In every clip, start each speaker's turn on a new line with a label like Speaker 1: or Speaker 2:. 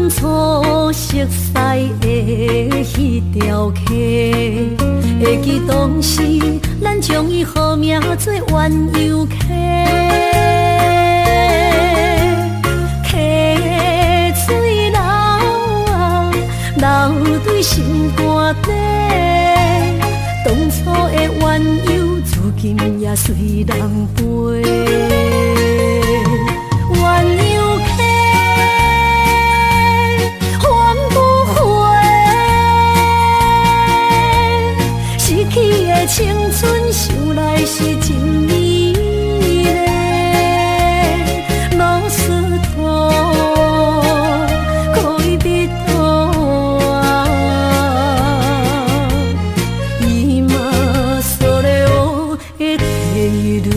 Speaker 1: 当初熟悉的迄条溪，会记当时咱将伊号名做鸳鸯溪。溪水流啊，流对心肝底。当初的鸳鸯，如今也随人飞。鸳鸯溪，还不回，逝去的青春，想来是真美丽。老师徒，可伊彼途啊，伊嘛所了的地路。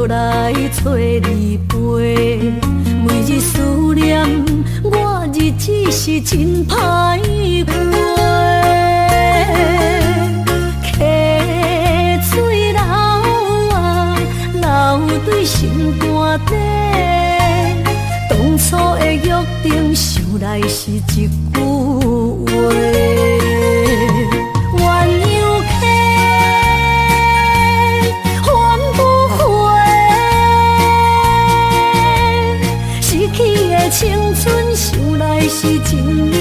Speaker 1: 来找你陪，每日思念我，日子是真歹过。溪水流啊，流对心肝底。当初的约定，想来是一句话。青春想来是真美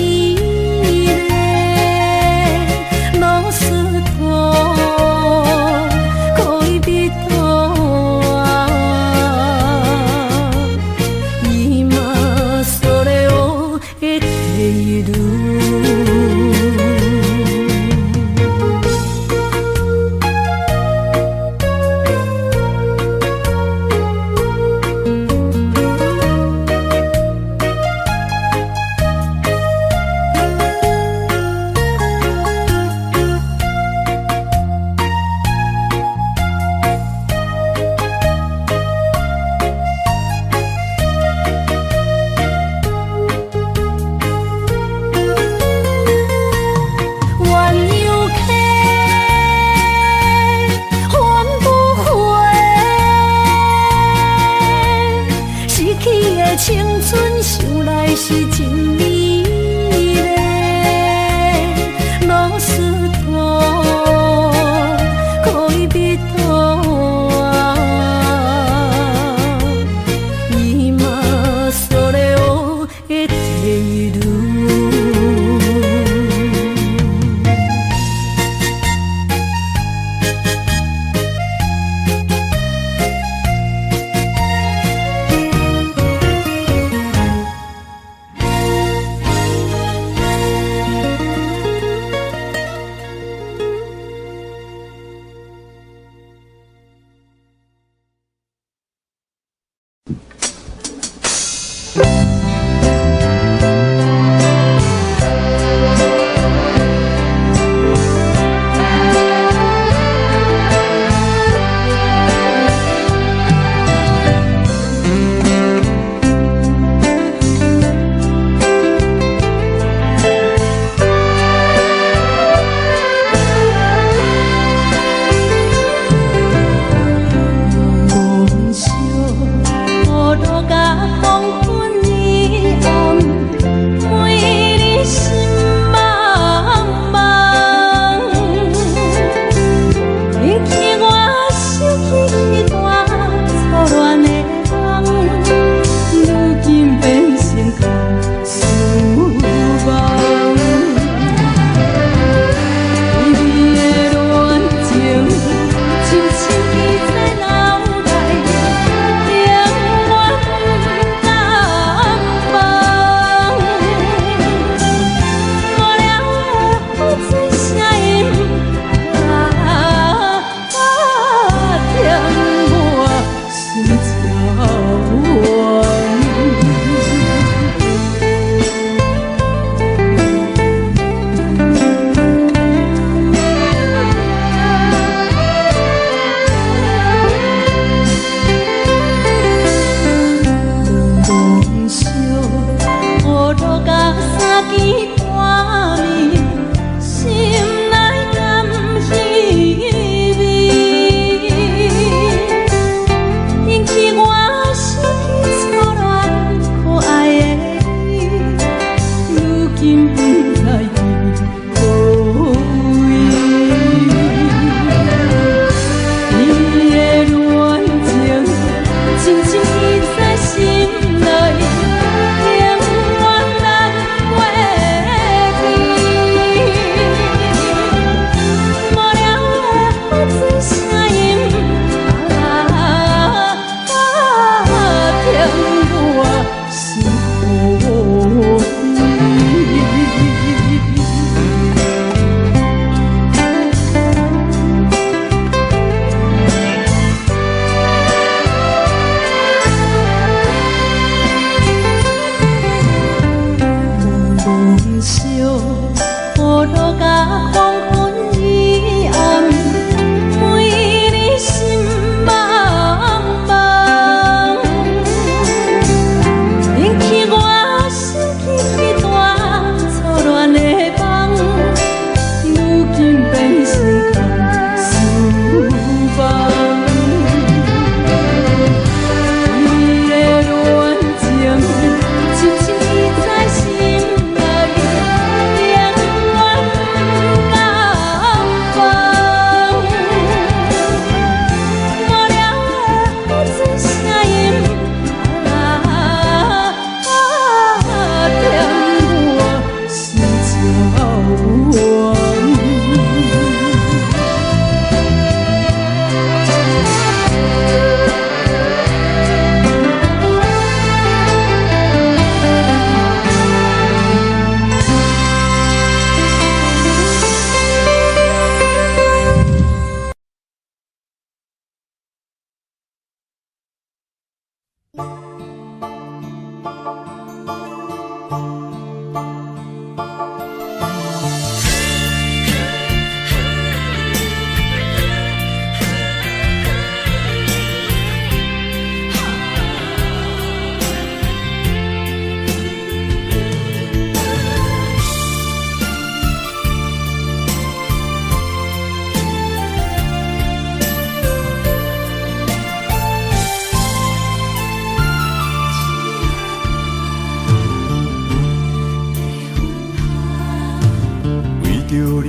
Speaker 1: 丽，老师徒，可伊彼途啊，伊嘛所了的地路。青春想来是真美丽，老师徒，可伊彼途啊，伊嘛所了的地路。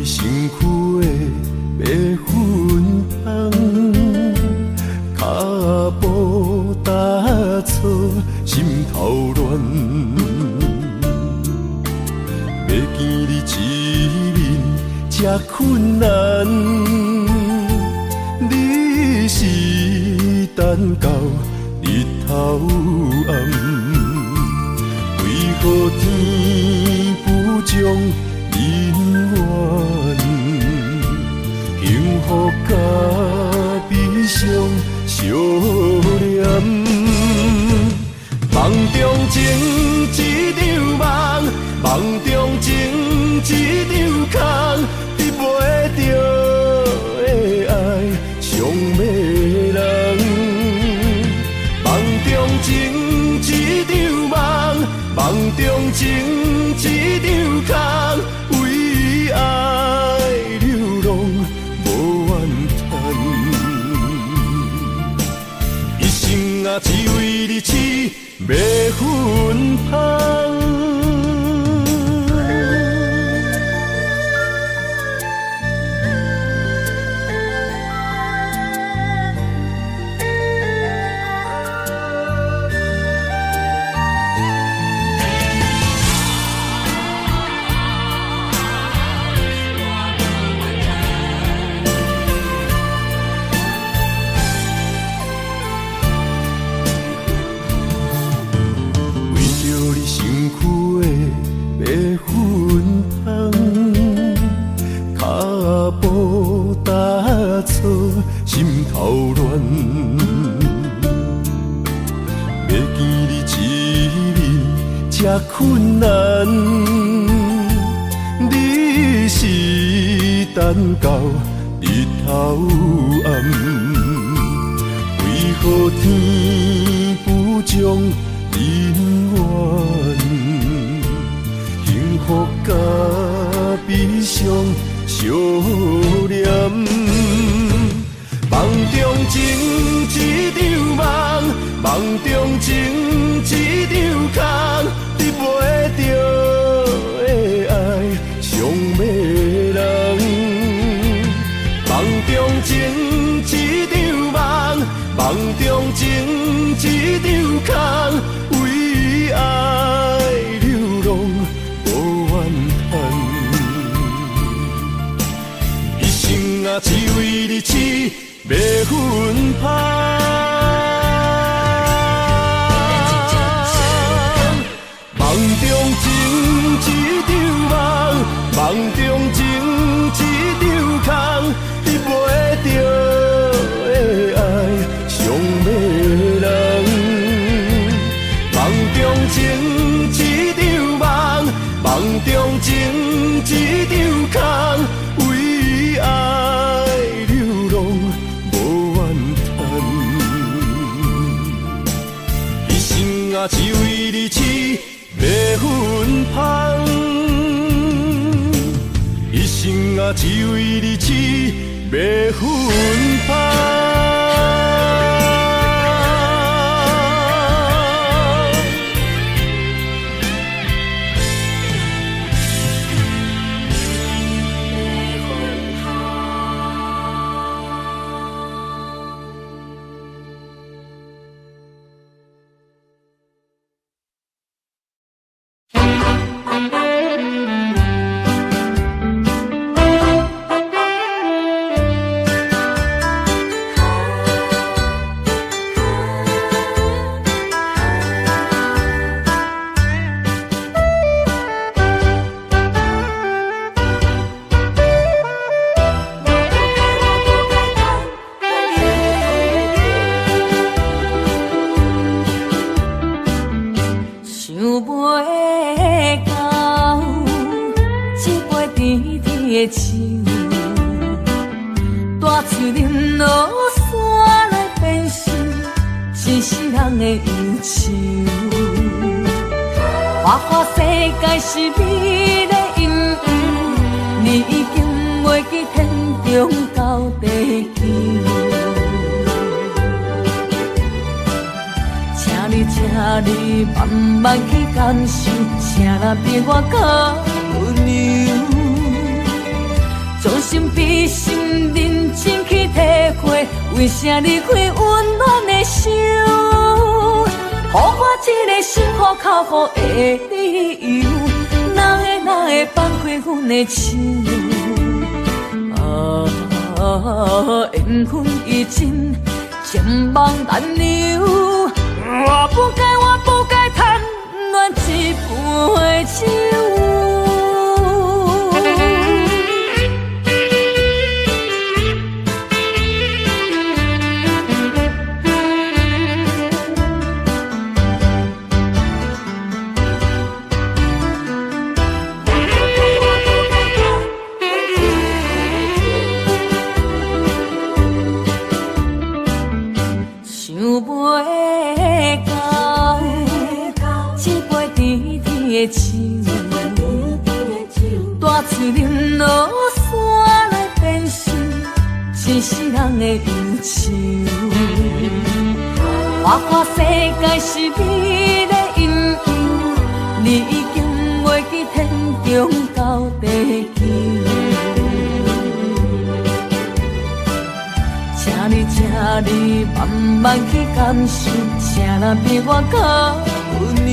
Speaker 2: 你身躯的白粉香，脚步踏错，心头乱。要见你一面这困难，你是等到日头暗，为何天不将人缘幸福甲悲伤相连？梦中情一场梦，梦中情一场空，得袂着的爱上迷人。梦中情一场梦，梦中情一场空，为爱流浪无怨叹，一生啊只为你痴迷魂香。心头乱，要见你一面这困难，你是等到日头暗，为何天不将人缘幸福甲悲伤相连？梦中情一场梦，梦中情一场空，得袂着的爱上迷人。梦中情一场梦，梦中情一场空，为爱流浪无怨叹，一生啊只为你痴迷魂香。梦中情一场梦，梦中情一场空，得袂着的爱上迷人。梦中情一场梦，梦中情一场空，为爱流浪无怨叹，一生啊只为你痴迷魂香，一生啊只为你痴迷魂香。大树林落山来变成一世人的忧愁。花花世界是美丽阴暗，你已经袂记天中到地球。请你慢慢去感受，谁人比我较温柔？
Speaker 1: 心比心，认真去体会，为啥离开温暖的手？予我一个心苦口苦的理由，哪会放开阮的手？缘分已尽，情梦难留。我不该贪恋一杯酒。大嘴啉落山来变成一世人的忧愁。我看世界是美的阴影，你已经袂记天中到地球。请你慢慢去感受，请若比我较温柔。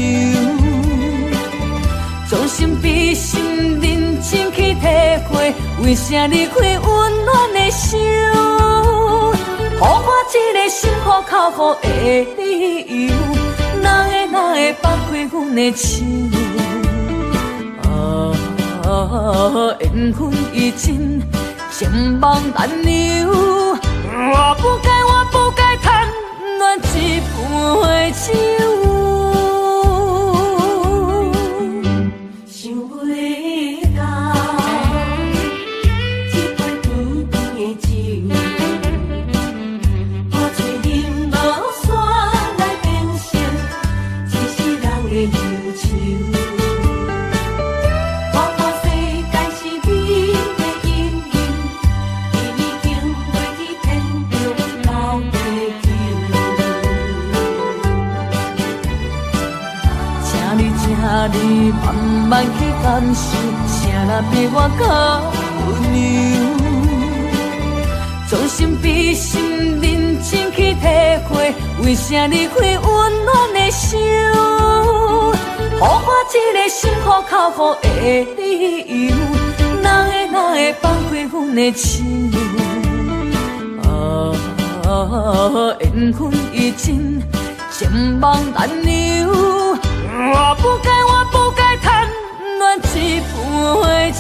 Speaker 1: 将心比心，认真去体会，为啥离开温暖的手？予我一个心苦口苦的理由，哪会放开阮的手？缘分已尽，情梦难留。我不该贪恋一杯酒。你慢慢去感受，请若比我较温柔。将心比心，认真去体会，为啥离开温暖的手？予我一个心苦口苦的理由，哪会放开阮的手？缘分已尽，情梦难留。我不该贪恋一杯酒。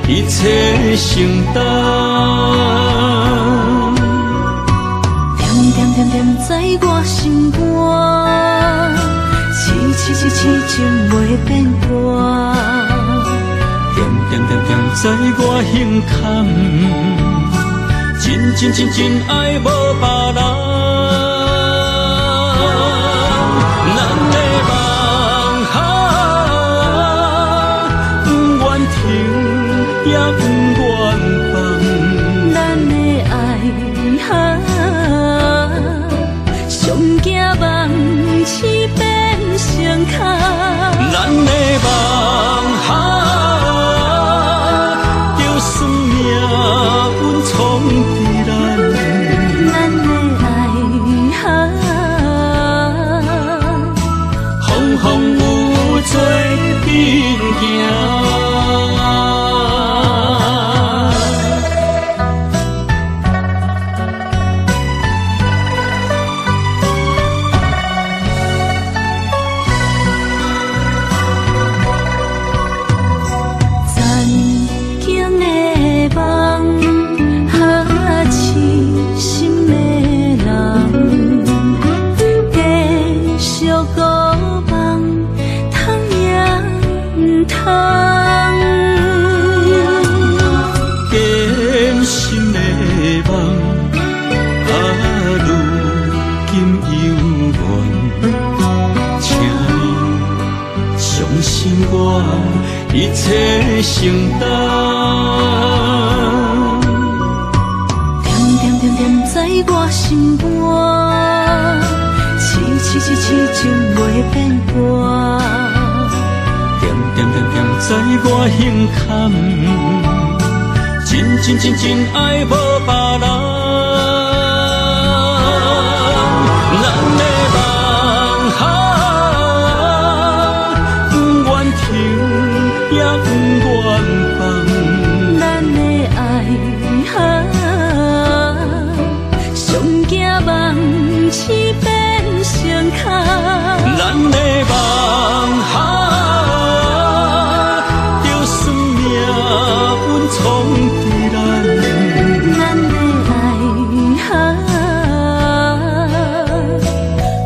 Speaker 3: 一切承担，
Speaker 1: 点点点在我心肝，痴情袂变卦。
Speaker 3: 点点在我胸坎，真爱无别人。也不愿放，
Speaker 1: 咱的爱上惊梦，痴变成空。
Speaker 3: 咱的梦。重担。
Speaker 1: 点点点点在我心肝，痴情袂变卦。
Speaker 3: 点点点点在我胸坎，真爱无别人。咱的梦不愿停，也不愿放。
Speaker 1: 咱的爱上惊梦痴变成空。
Speaker 3: 咱的梦就算命运冲对咱，
Speaker 1: 咱的爱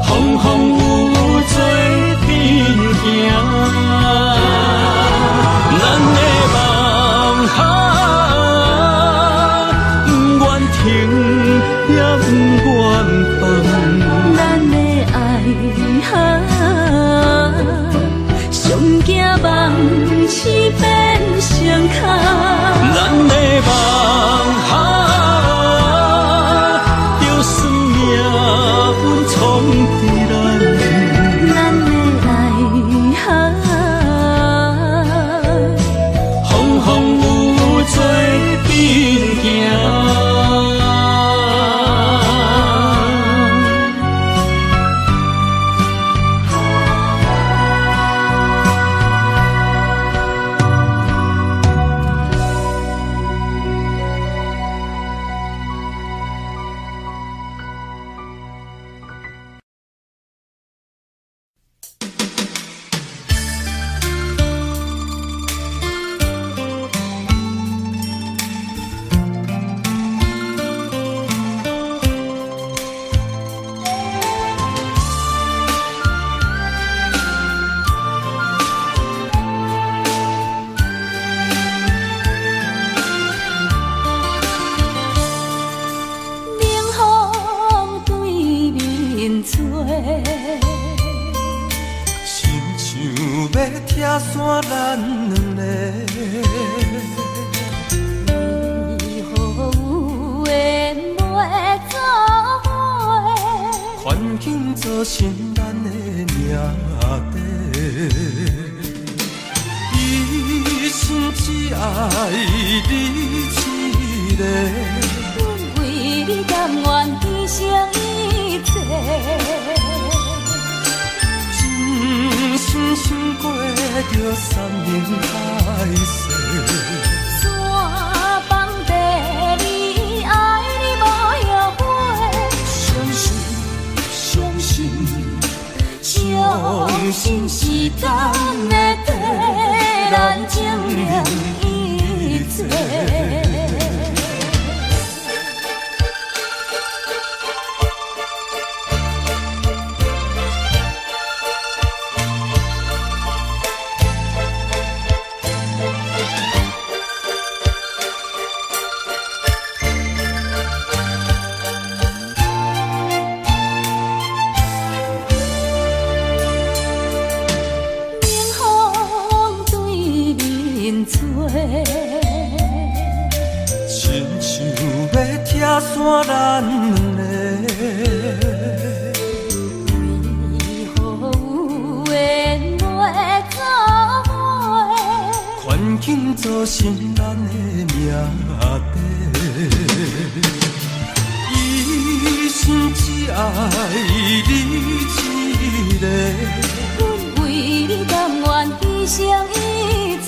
Speaker 3: 风风雨做阵行。咱的梦不愿停，也不愿放。
Speaker 1: 咱的爱上惊梦痴变成空。
Speaker 3: 咱的梦就算命运冲对咱，
Speaker 1: 咱的爱
Speaker 3: 风风雨雨做阵行。
Speaker 2: 拆散咱两个，
Speaker 1: 为何有缘袂做伙？
Speaker 2: 环境造成咱的命底，一生只爱你一个，
Speaker 1: 阮为你甘愿牺牲一切。
Speaker 2: 真心过着三年海誓，
Speaker 1: 山崩地离，爱你无后悔。
Speaker 2: 相信
Speaker 1: 时间会替咱证明一切。
Speaker 2: 亲像要拆散咱两个，
Speaker 1: 为何有缘袂做伙？
Speaker 2: 环境造成咱的命底，一生只爱你一个，
Speaker 1: 阮为你甘愿牺牲一切。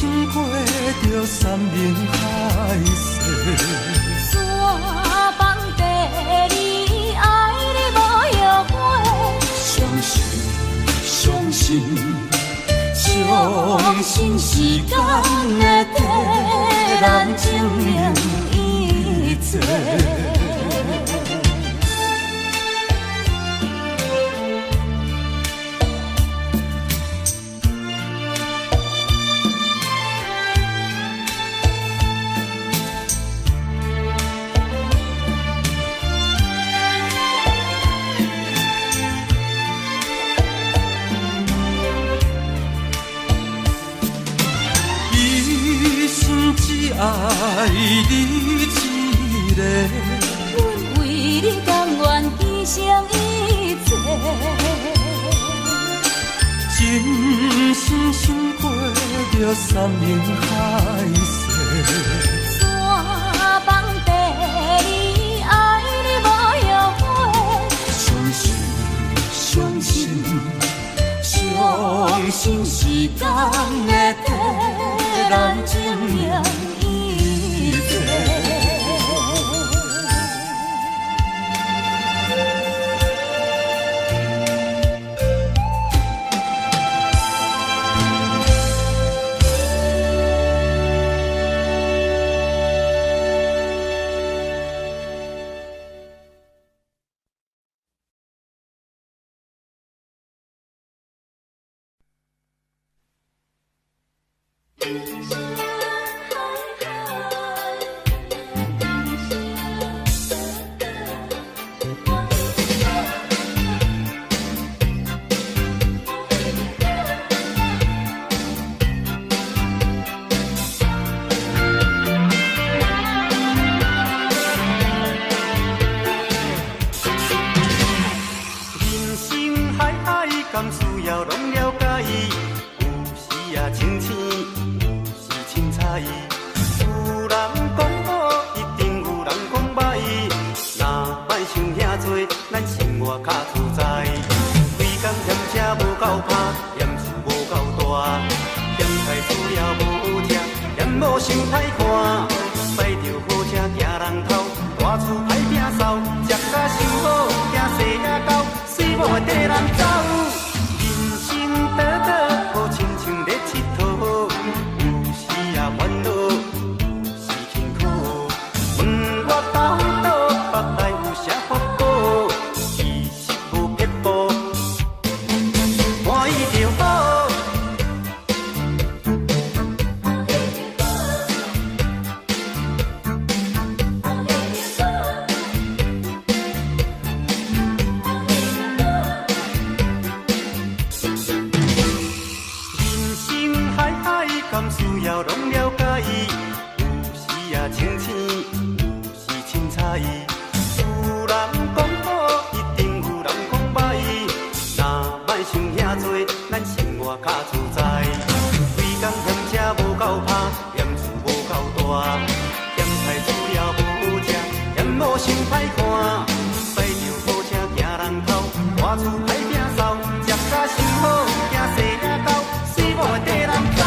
Speaker 2: 真过着三年海誓，
Speaker 1: 山崩地离，爱你无后悔。
Speaker 2: 相信时间会替咱证明一切。
Speaker 3: 爱你一个，
Speaker 1: 阮为你甘愿牺牲一切，
Speaker 3: 真心心过着山盟海誓。
Speaker 1: 山崩地离，爱你无后悔。
Speaker 3: 相信，相信，相信时间会替咱证明一切。
Speaker 4: 甘需要拢了解，有时也清醒，有时凊彩。有人讲好，一定有人讲歹。若莫想遐多，咱生活较自在。规工嫌车无够拍，嫌厝无够大，嫌菜煮了无食，嫌某想歹看。驶着好车行人头，大厝歹摒扫，食甲伤好，惊细也狗，水某会跟人走。倒倒好亲像咧佚佗，有时也烦恼，有时辛苦。问我到倒腹内有啥福报？其实无撇步，欢喜就好。甘需要拢了解，有时也清醒，有时凊彩。有人讲好，一定有人讲歹。若莫想遐多，咱生活较自在。规工嫌车无够拍，嫌厝无够大，嫌菜煮了无食，嫌某想歹看。驶着好车行人头，大厝歹摒扫，食甲伤好，惊细也狗，水某会跟人走。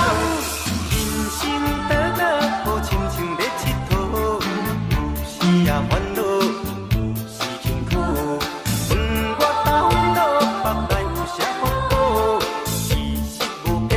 Speaker 4: 倒倒好亲像咧佚佗，有时也烦恼，有时辛苦。问我到倒腹内有啥福报？其实无撇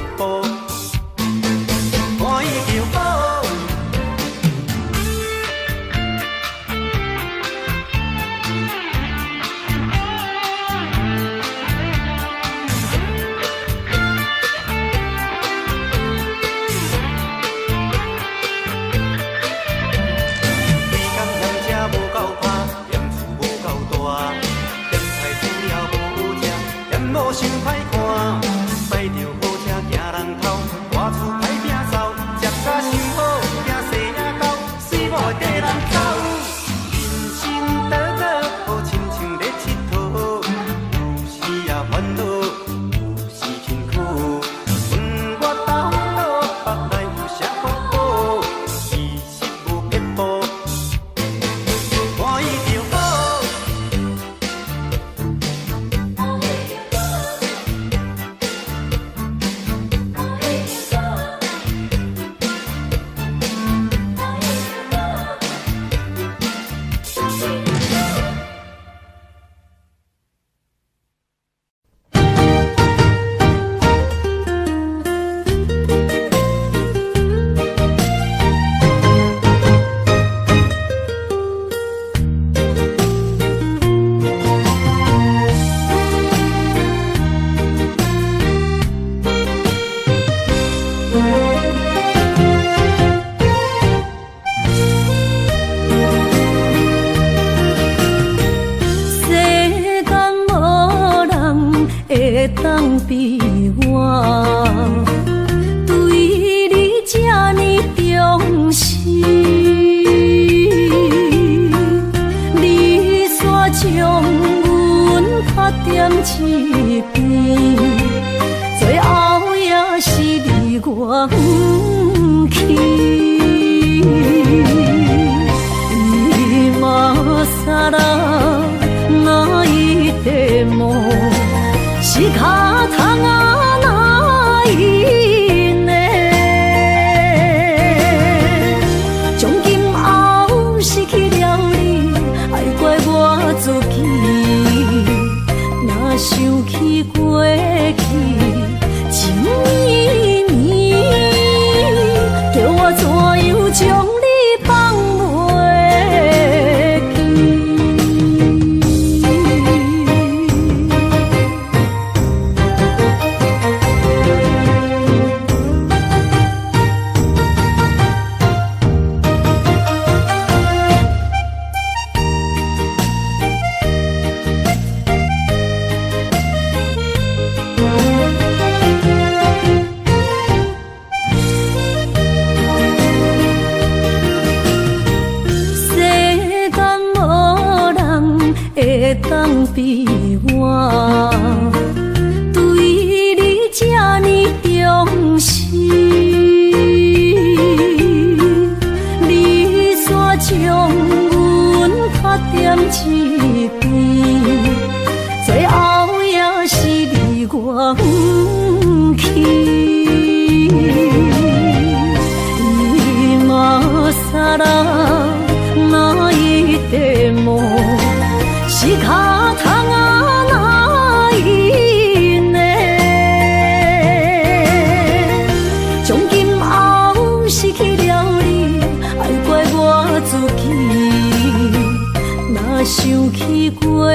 Speaker 1: 起过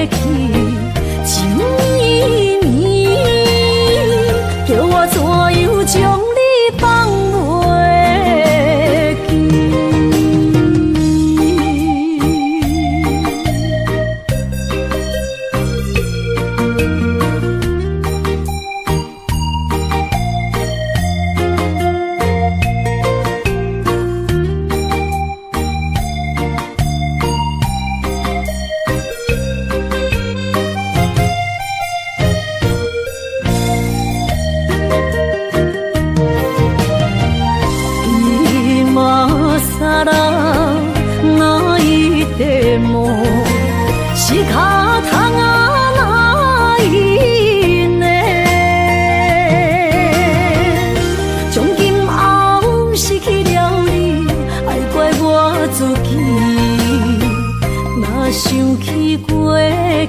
Speaker 1: 去，情绵绵，叫我怎样将你放袂记？想起过去，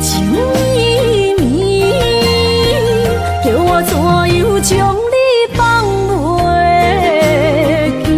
Speaker 1: 情绵绵，叫我怎样将你放袂记？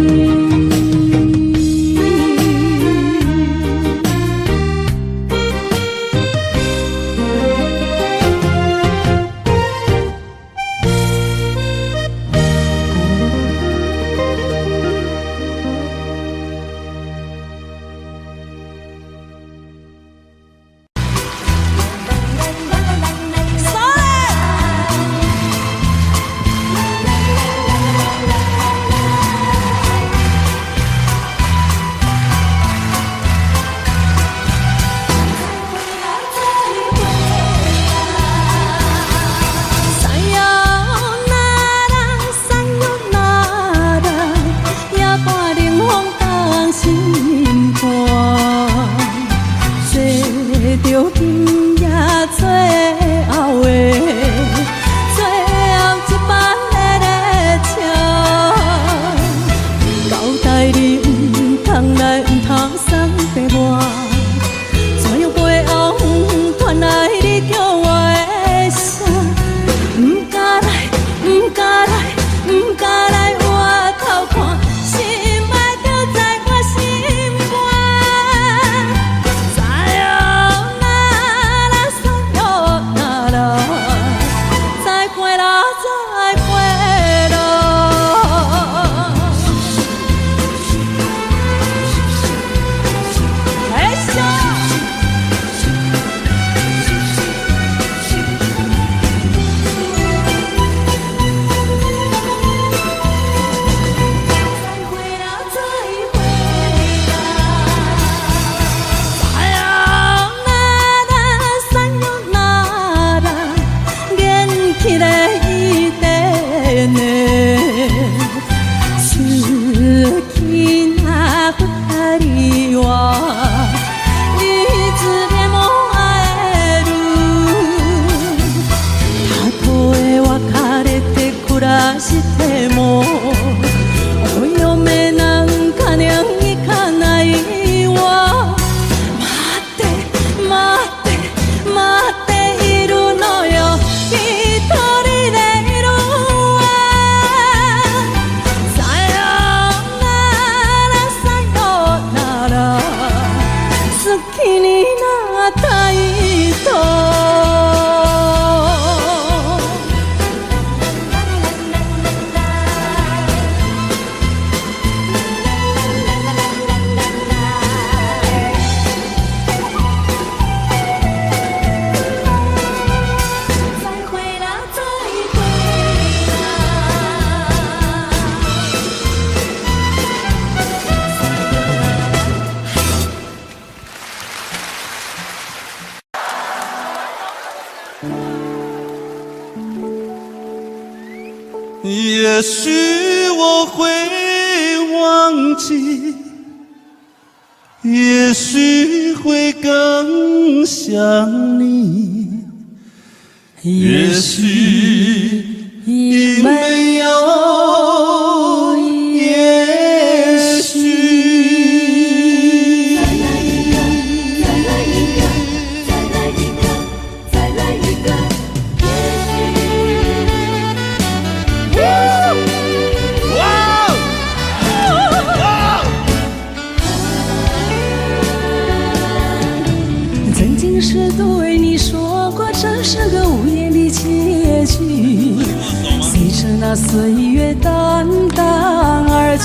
Speaker 5: 也许我会忘记，也许会更想你，也许已没有也许。
Speaker 1: 那岁月淡淡而去。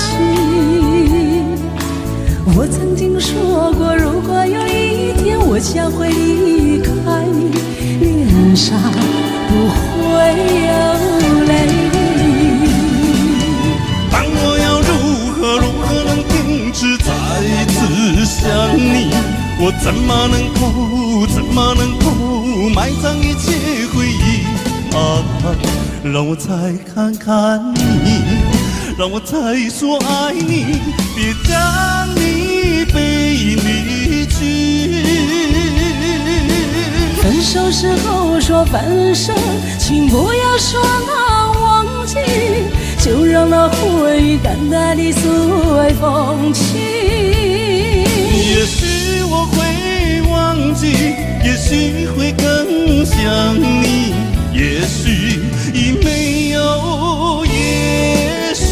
Speaker 1: 我曾经说过，如果有一天我将会离开你，脸上不会有泪。
Speaker 5: 但我要如何能停止再次想你？我怎么能够埋葬一切回忆啊？让我再看看你，让我再说爱你，别将你背离去。
Speaker 1: 分手时候说分手，请不要说那忘记，就让那回忆淡淡地随风去。
Speaker 5: 也许我会忘记，也许会更想你，也许已没有也许。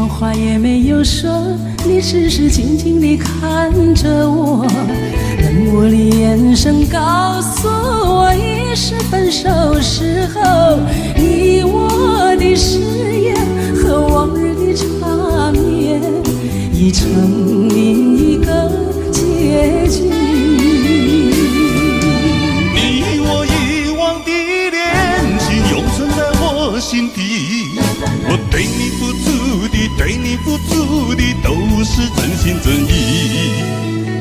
Speaker 1: 话也没有说，你只是静静地看着我，冷漠的眼神告诉我，已是分手时候你我的誓言和往日的缠绵已成另一个结局。
Speaker 5: 你我遗忘的恋情永存在我心底，我对你付出的都是真心真意，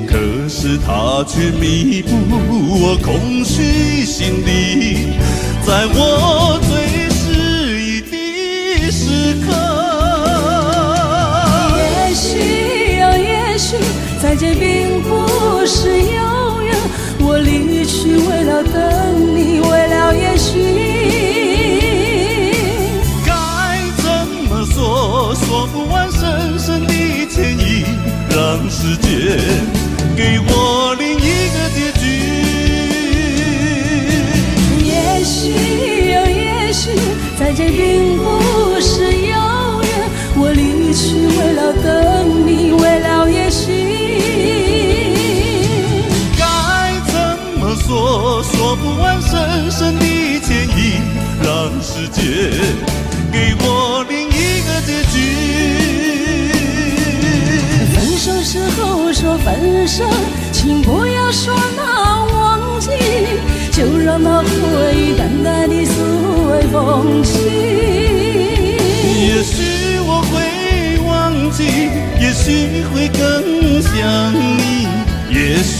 Speaker 5: 可是它却弥补我空虚心里，在我最失意的时刻。
Speaker 1: 也许啊，也许再见并不是永远，我离去为了等你，为了也许。
Speaker 5: 说不完深深的歉意，让时间给我另一个结局。
Speaker 1: 也许啊，也许再见并不是永远，我离去为了等你，为了也许。
Speaker 5: 该怎么说？说不完深深的歉意，让时间给我另一个结局。
Speaker 1: 分手时候说分手，请不要说那忘记，就让那回忆淡淡地随风去。
Speaker 5: 也许我会忘记，也许会更想你，也许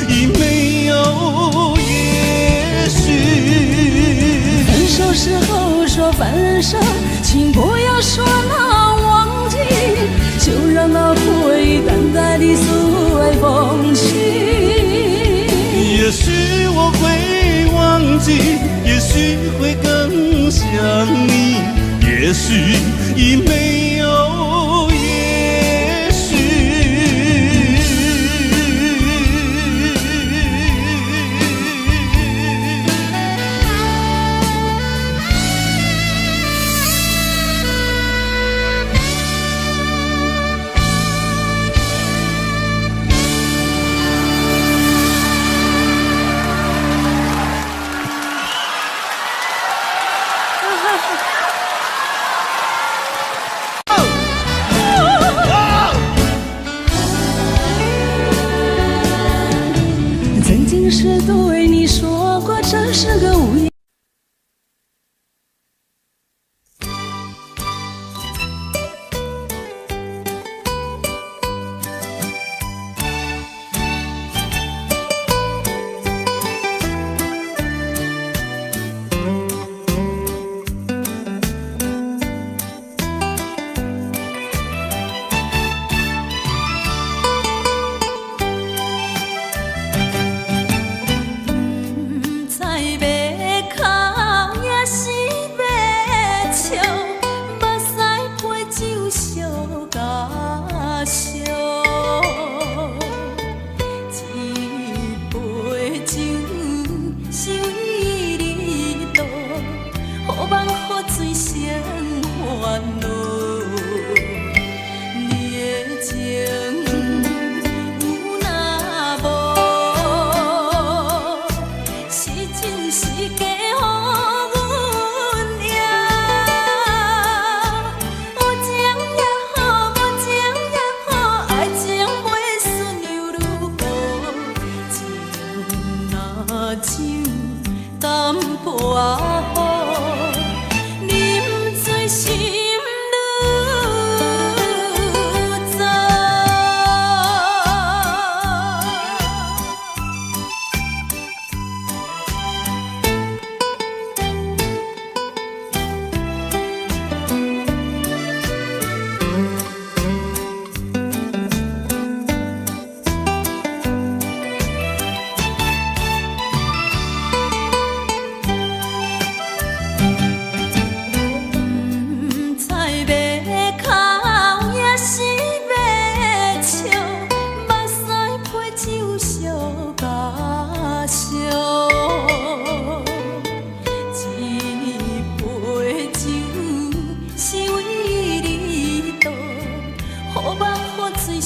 Speaker 5: 已没有也许。
Speaker 1: 分手时候说分手，请不要说那忘记，就让那回忆淡淡地随风去。
Speaker 5: 也许我会忘记，也许会更想你，也许已没有也许。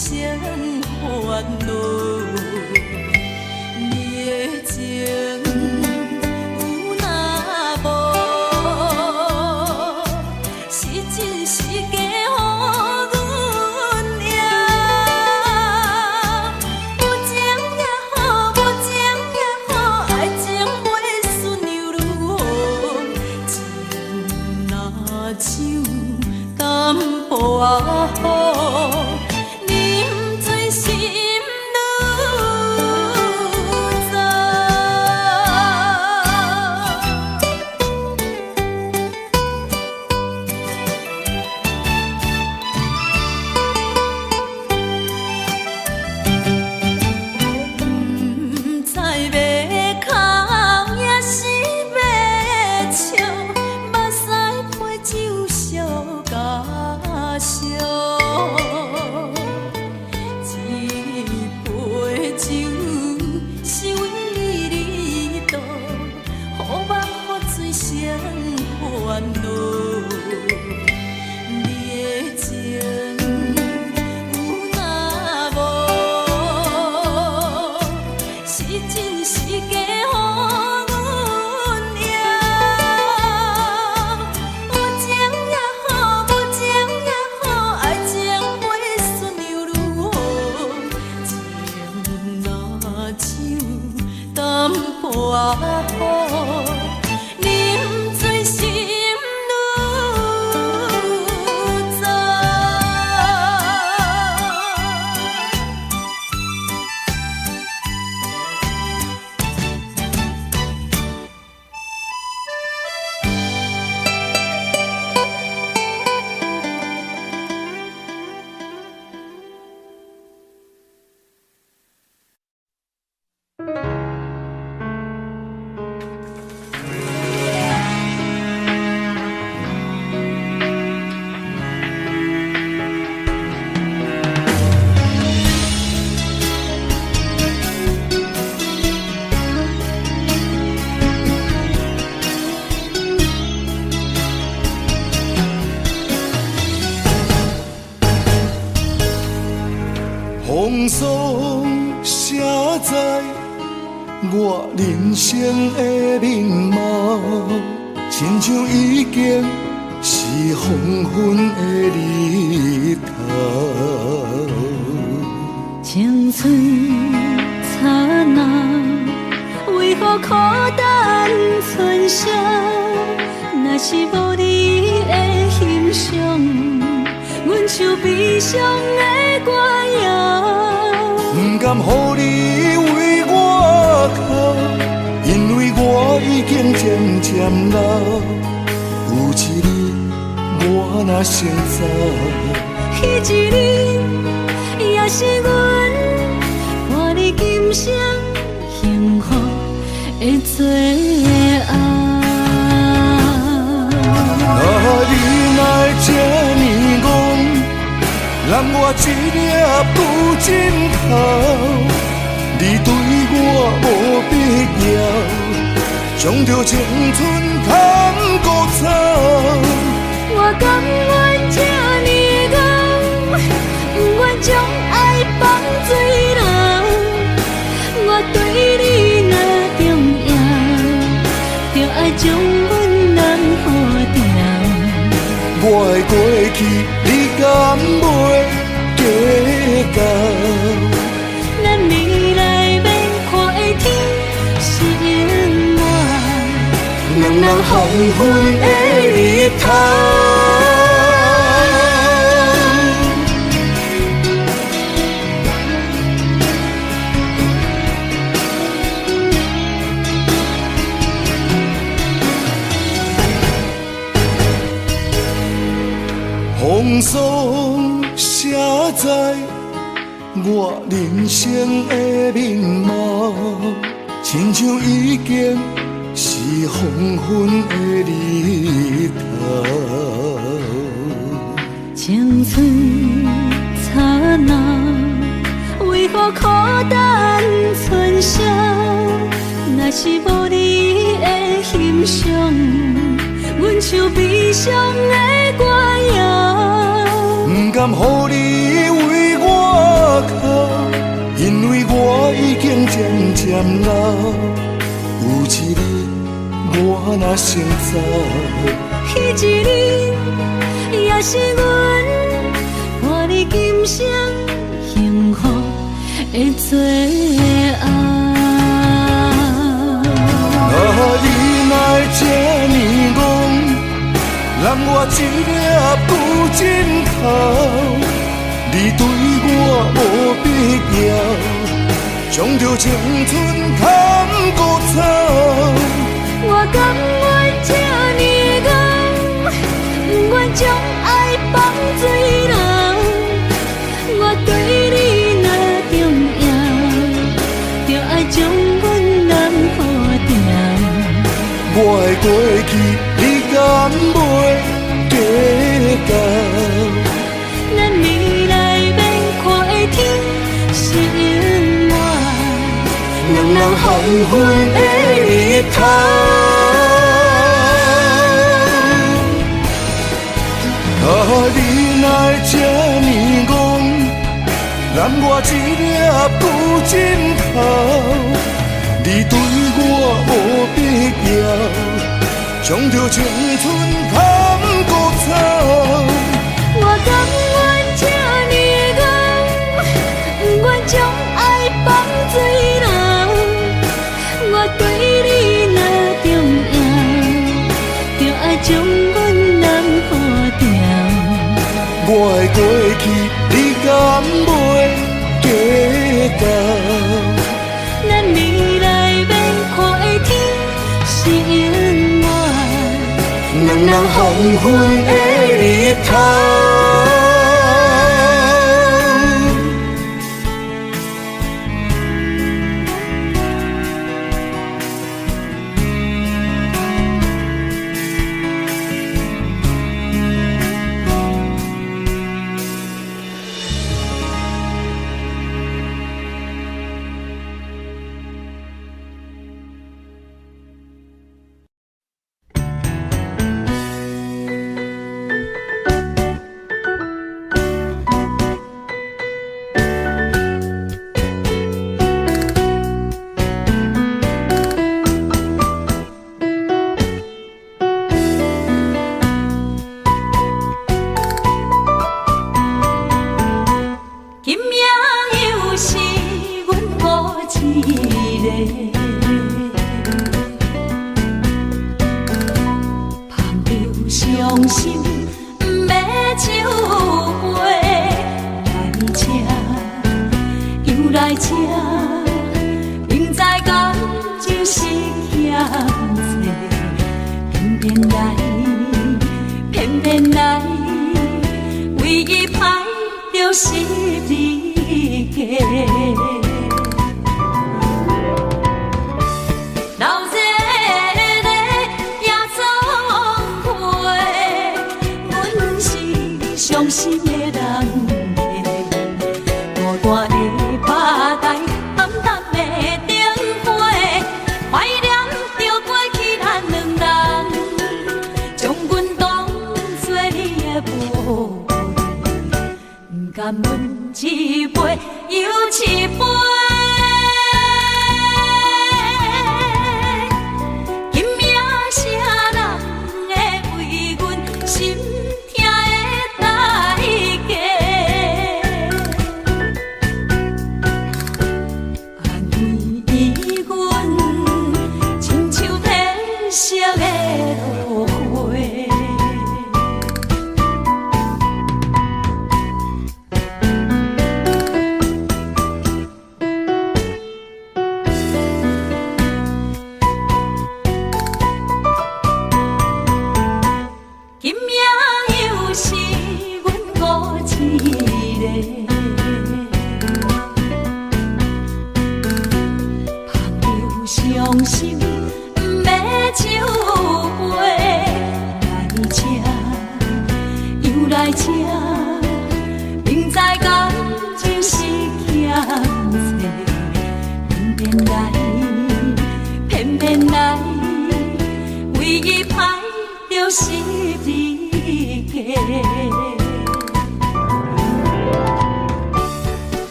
Speaker 3: 生烦恼。你的情有若无，是真是假予阮赢。有情也好，无情也好，爱情袂顺又如何？情若像淡薄仔雨。
Speaker 2: 风霜写在我人生的面貌，亲像已经是黄昏的日头。
Speaker 1: 青春刹那，为何孤单存剩？若是无你的欣赏，阮像悲伤的歌谣。
Speaker 2: 不甘予你为我哭，因为我已经渐渐老。有一日我若先走，
Speaker 1: 彼一日也是阮伴你今生幸福的最后。
Speaker 2: 你若会这呢戆，让我一粒不尽头。你对我无必要，将着青春通孤草。
Speaker 1: 我甘愿这呢戆，不愿将爱放水流。我对你若重要，就爱将阮人付掉。
Speaker 2: 我的过去，你敢袂计较？
Speaker 1: 咱未来要看的天是永远，
Speaker 2: 两人黄昏的日头。风霜写在我人生的面貌，亲像已经是黄昏的日头。
Speaker 1: 青春刹那，为何孤单存剩？若是无你的欣赏，阮像悲伤的歌谣。
Speaker 2: 不甘予你为我老，有一日我若先走，
Speaker 1: 彼一日也是阮伴你今生幸福的最后。
Speaker 2: 啊，你哪会这呢戆，揽我一粒旧枕头，你对我无必要，将着青春砍孤草。
Speaker 1: 我甘愿这呢戆，不愿将爱放水流。我对你若重要，就爱将阮人抱牢。
Speaker 2: 我的过去，你敢袂计较？
Speaker 1: 咱未来免看的天是永远，两人黄昏的日头。
Speaker 2: 啊，你哪会这呢戆，揽我一粒旧枕头，你对我无必要，将着青春砍孤草。
Speaker 1: 我甘愿这呢戆，不愿将爱放水流。我对你若重要，就爱将阮人抱牢。
Speaker 2: 我的过去，你敢袂计较？
Speaker 1: 咱未来免看的天是永远，两人黄昏的日头。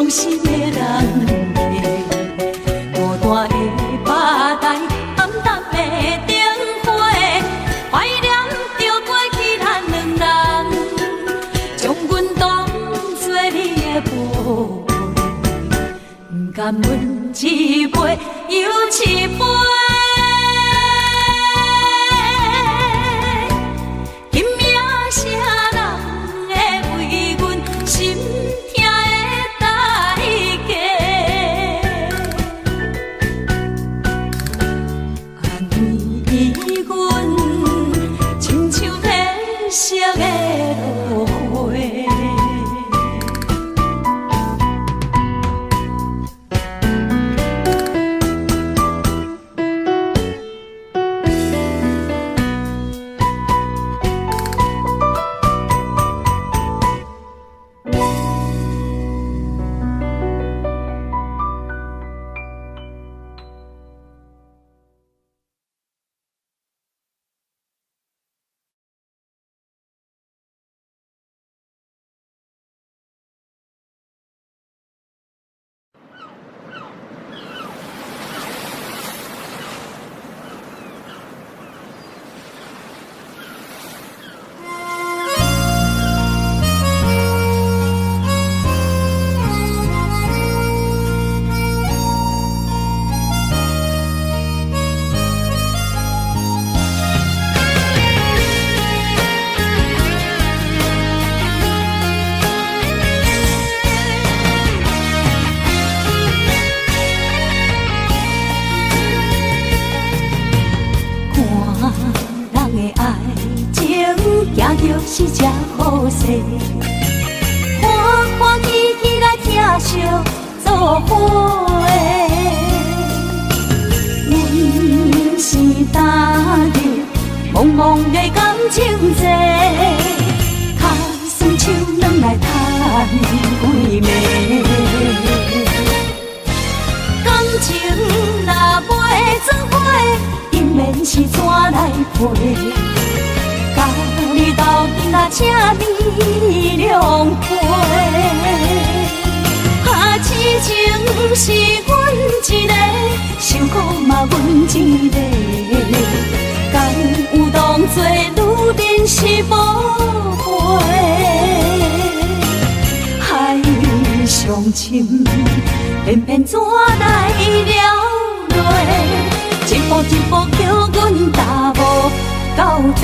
Speaker 3: 伤心的人孤单的巴台，暗淡的灯花，怀念着过去咱两人，将阮当作你的宝贝，不甘阮一杯又一杯。今夜啥人会为阮心痛的代价？安慰阮，亲像天色的落花。是只好势，欢欢喜喜来疼惜做伙的。阮是踏入茫茫的感情债，卡酸手软来叹几暝。感情若袂做伙，因免是怎来陪？甲你斗阵啊，请你谅陪。痴情是阮一个，受苦嘛阮一个。敢有当作女人是无悔？海上深，偏偏怎来了落？一步一步叫阮踏无到底。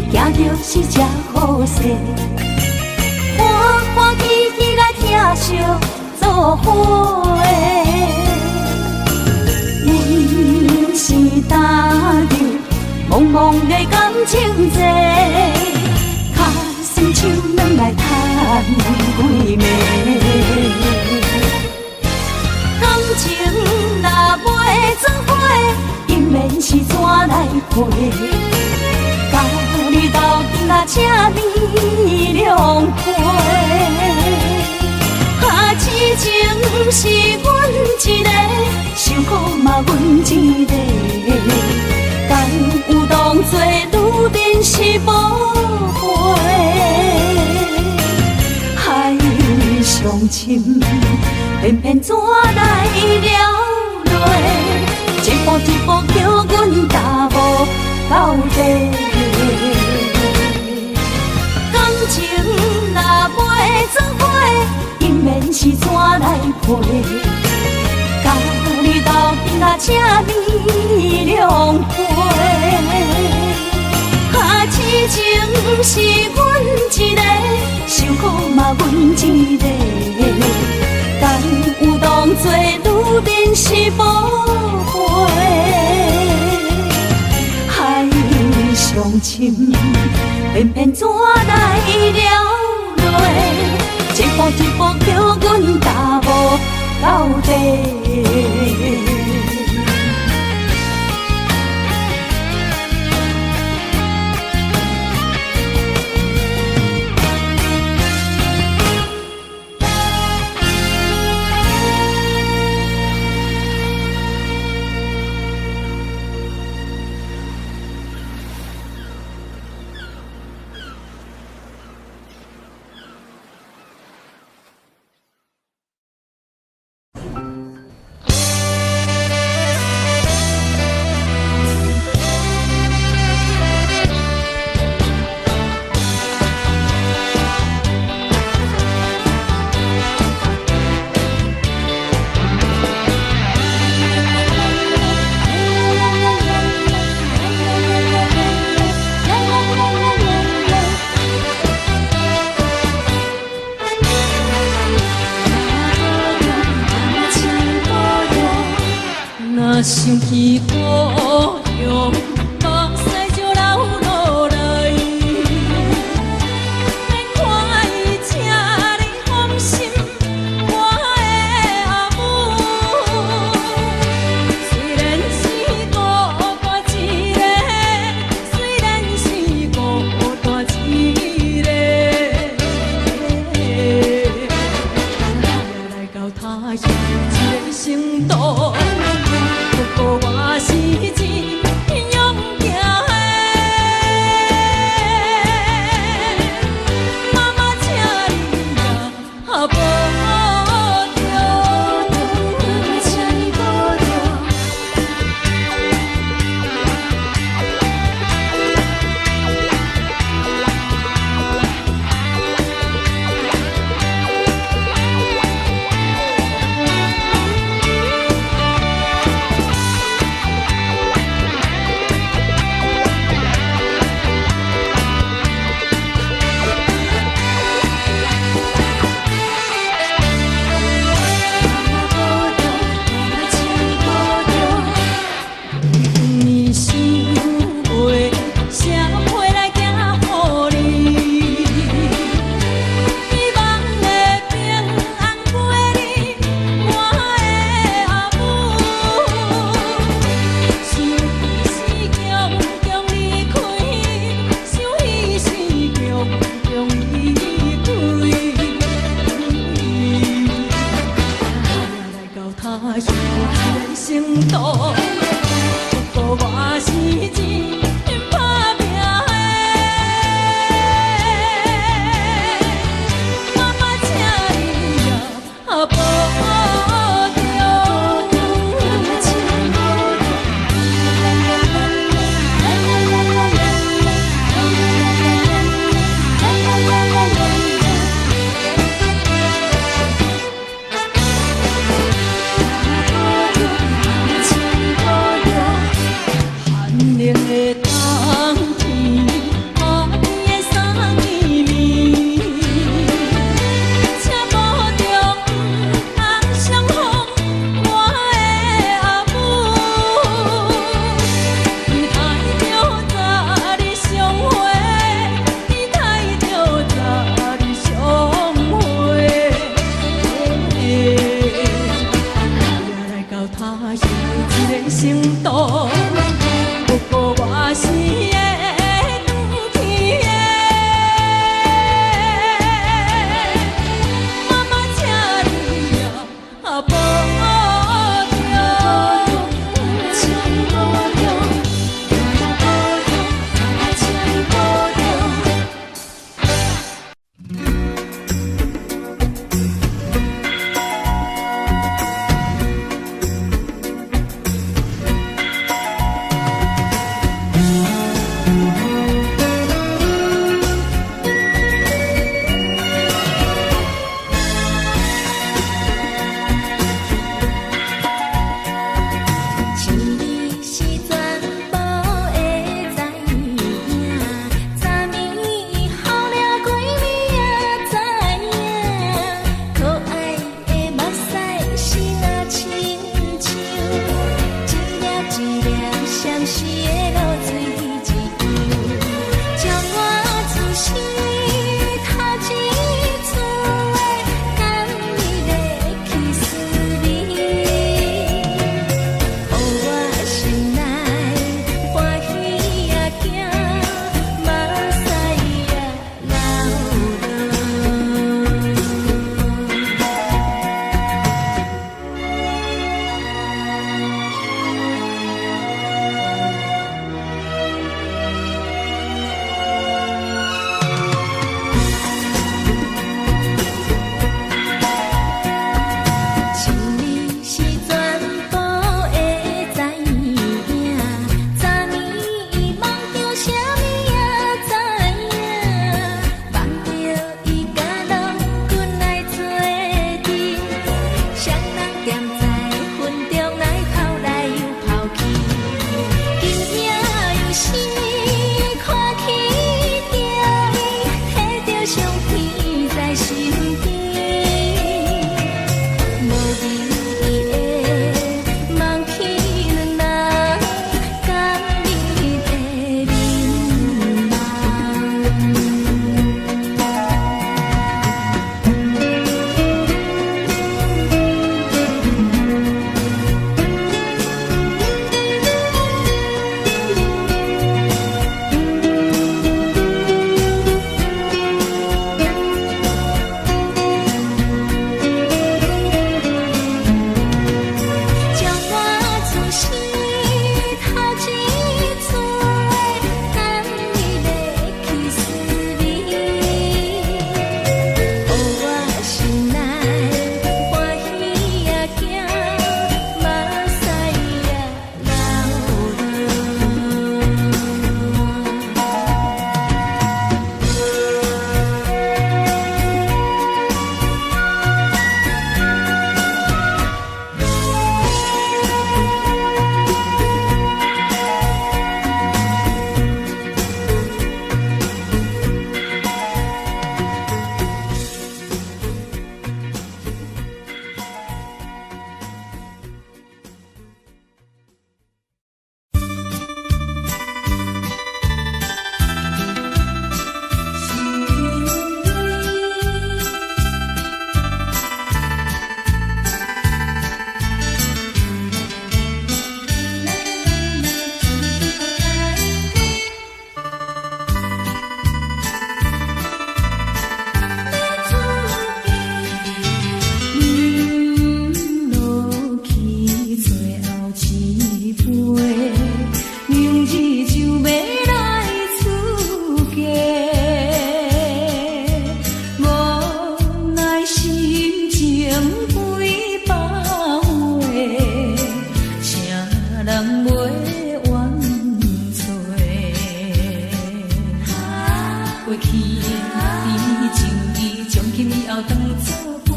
Speaker 3: 行着是只好势，欢欢喜喜来疼惜做伙的。阮是踏入茫茫的感情债，卡酸手软来叹几暝。感情若袂做伙，因免是怎来陪？甲你斗阵啊，请你谅陪。痴情是阮一个，受苦嘛阮一个。敢有当作女人是无悔？海上深，偏偏怎来了落？一步一步叫阮踏无到底。感情若袂做伙，因免是怎来陪？甲你斗阵啊，请你谅陪。痴情是阮一个，受苦嘛阮一个。敢有当作女人是无悔？上深，偏偏怎来了落？一步
Speaker 1: 一步叫阮踏无到底。
Speaker 3: 若想起故乡，目屎就流落来。免看伊这呢狠心，我的阿母。虽然是孤单一个，虽然是孤单一个，来到他乡一个城都。不过我是。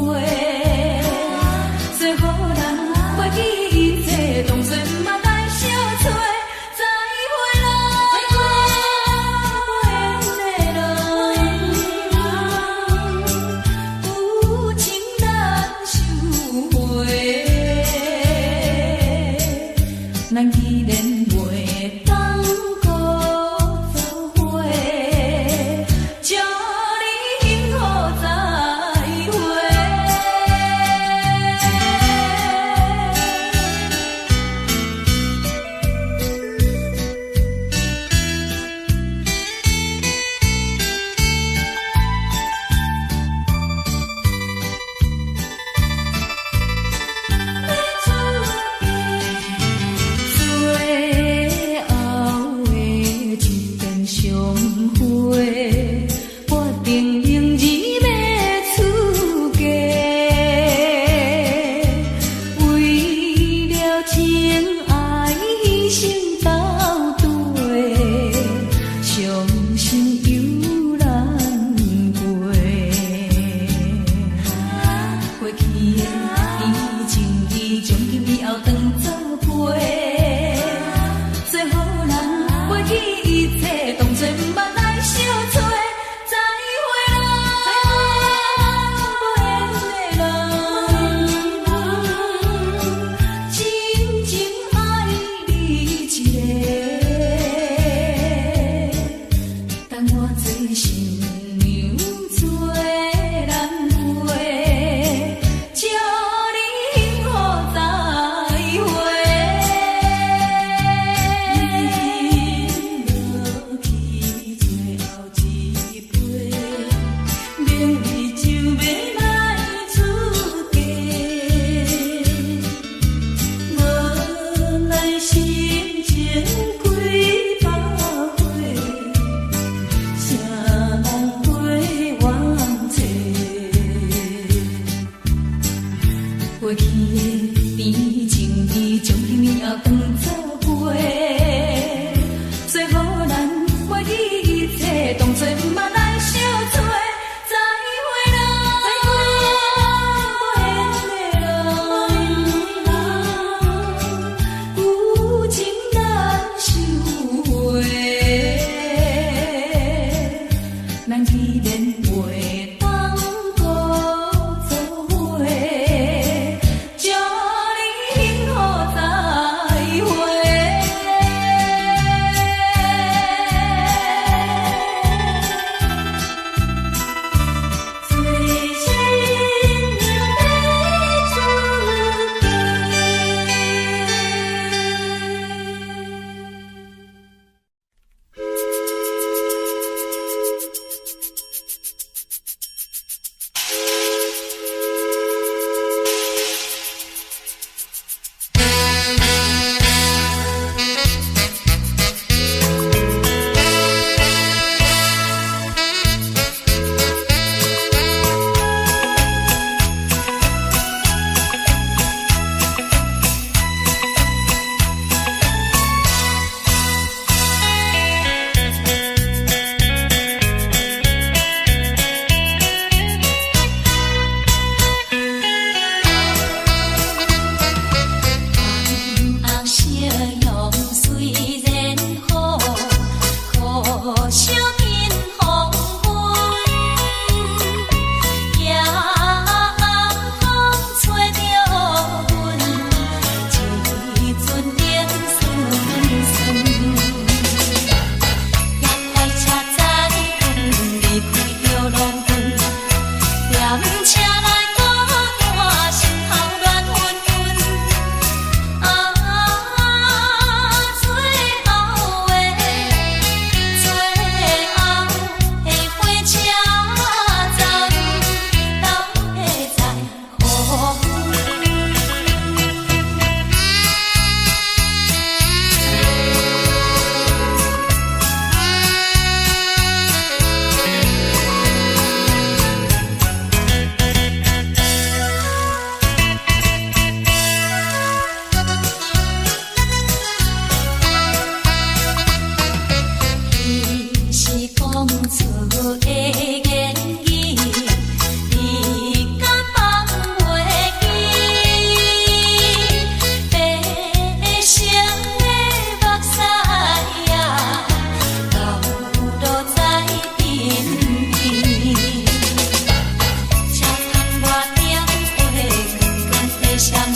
Speaker 3: 会，最好咱袂记一切，当作嘛来相找。再会啦，有情难收回。咱既然袂当搁做伙，祝你幸福再会。最后的一遍相会，我定用字要出家。为了情爱牺牲到底，伤心犹难过。过去的甜情意，从今以后当作陪。最好咱袂记一切，当作毋捌来相找。再会啦，真情爱你一个，等我做新娘做人陪，祝你幸福再会。落去最后一杯，明日就要来出家。无奈心情几百回，谁人陪我找？过去的甜情意，从今以后当作陪。最好咱袂记一切，当作毋捌来相找。再会啦，有情难收回。咱既然袂当搁做伙，祝你幸福再会。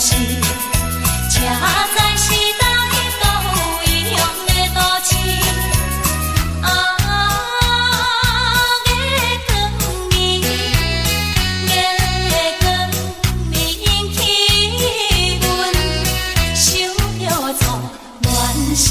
Speaker 3: 是，车载是到异乡的都市。啊，月光暝，月光暝引起阮想着错乱世。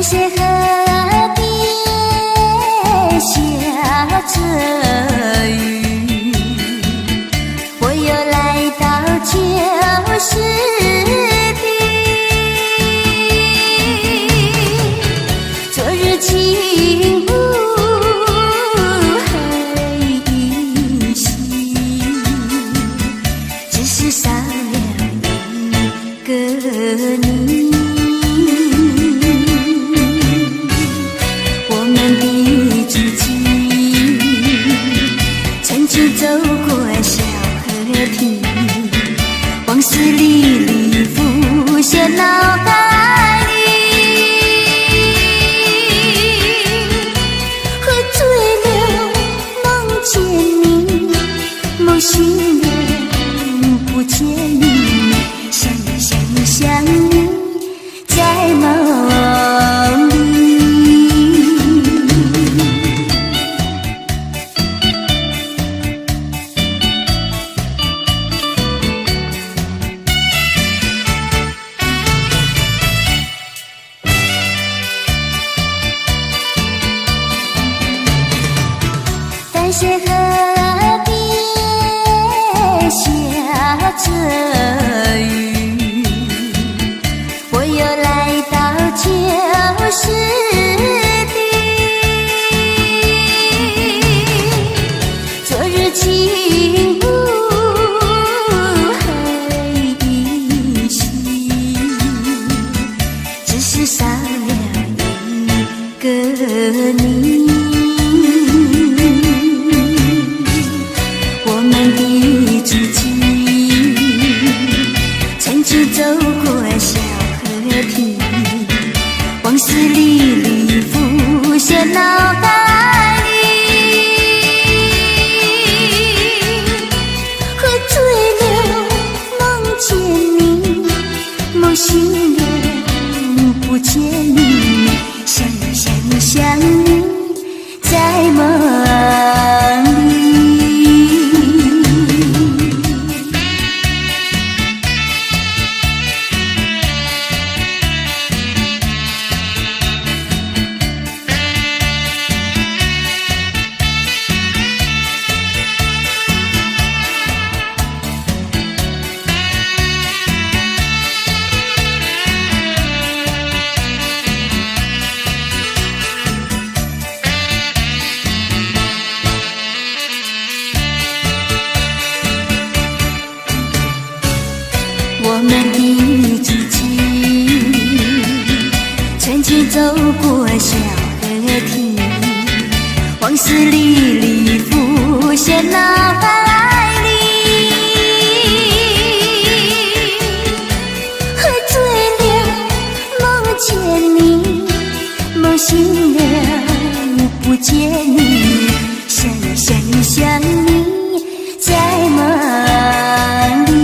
Speaker 1: 是河边下着雨，我又来到旧时地，昨日情无何依稀，只是少了一个你。走过小河堤，往事历历浮现脑袋里，喝醉了梦见你，梦醒了不见你，想你在梦里。是河边下着雨，我又来到旧时地，昨日情无何依稀，只是少了一个你。走过小河堤，往事历历浮现脑袋里，喝醉了梦见你，梦醒了不见你，想你在梦里。牵起走过小河堤，往事历历浮现脑海里。喝醉了，梦见你，梦醒了，不见你，深深想你在梦里。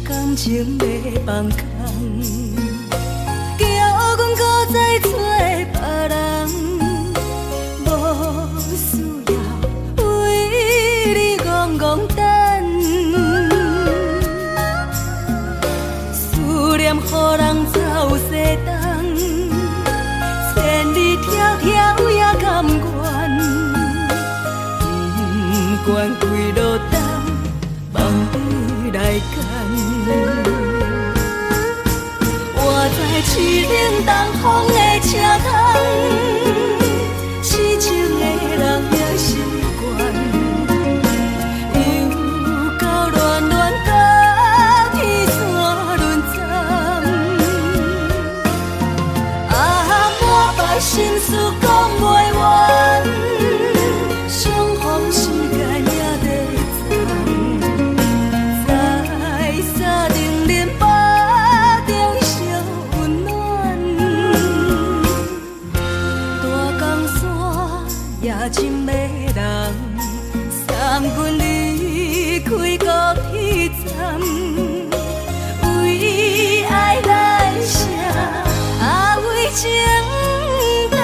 Speaker 1: 感情要放空，叫阮搁再找别人，无需要为你戆戆等，思念予人走西东，千里迢迢也甘愿，不管几路东，梦比来干。我在市顶东风的车窗，痴情的人也习惯，又到乱乱甲天山轮站。啊，满腹心事讲袂完，相逢时间也在站，在沙丁林巴中烧温暖。大江山也真迷人，送阮离开高铁站，为爱来城，为情重。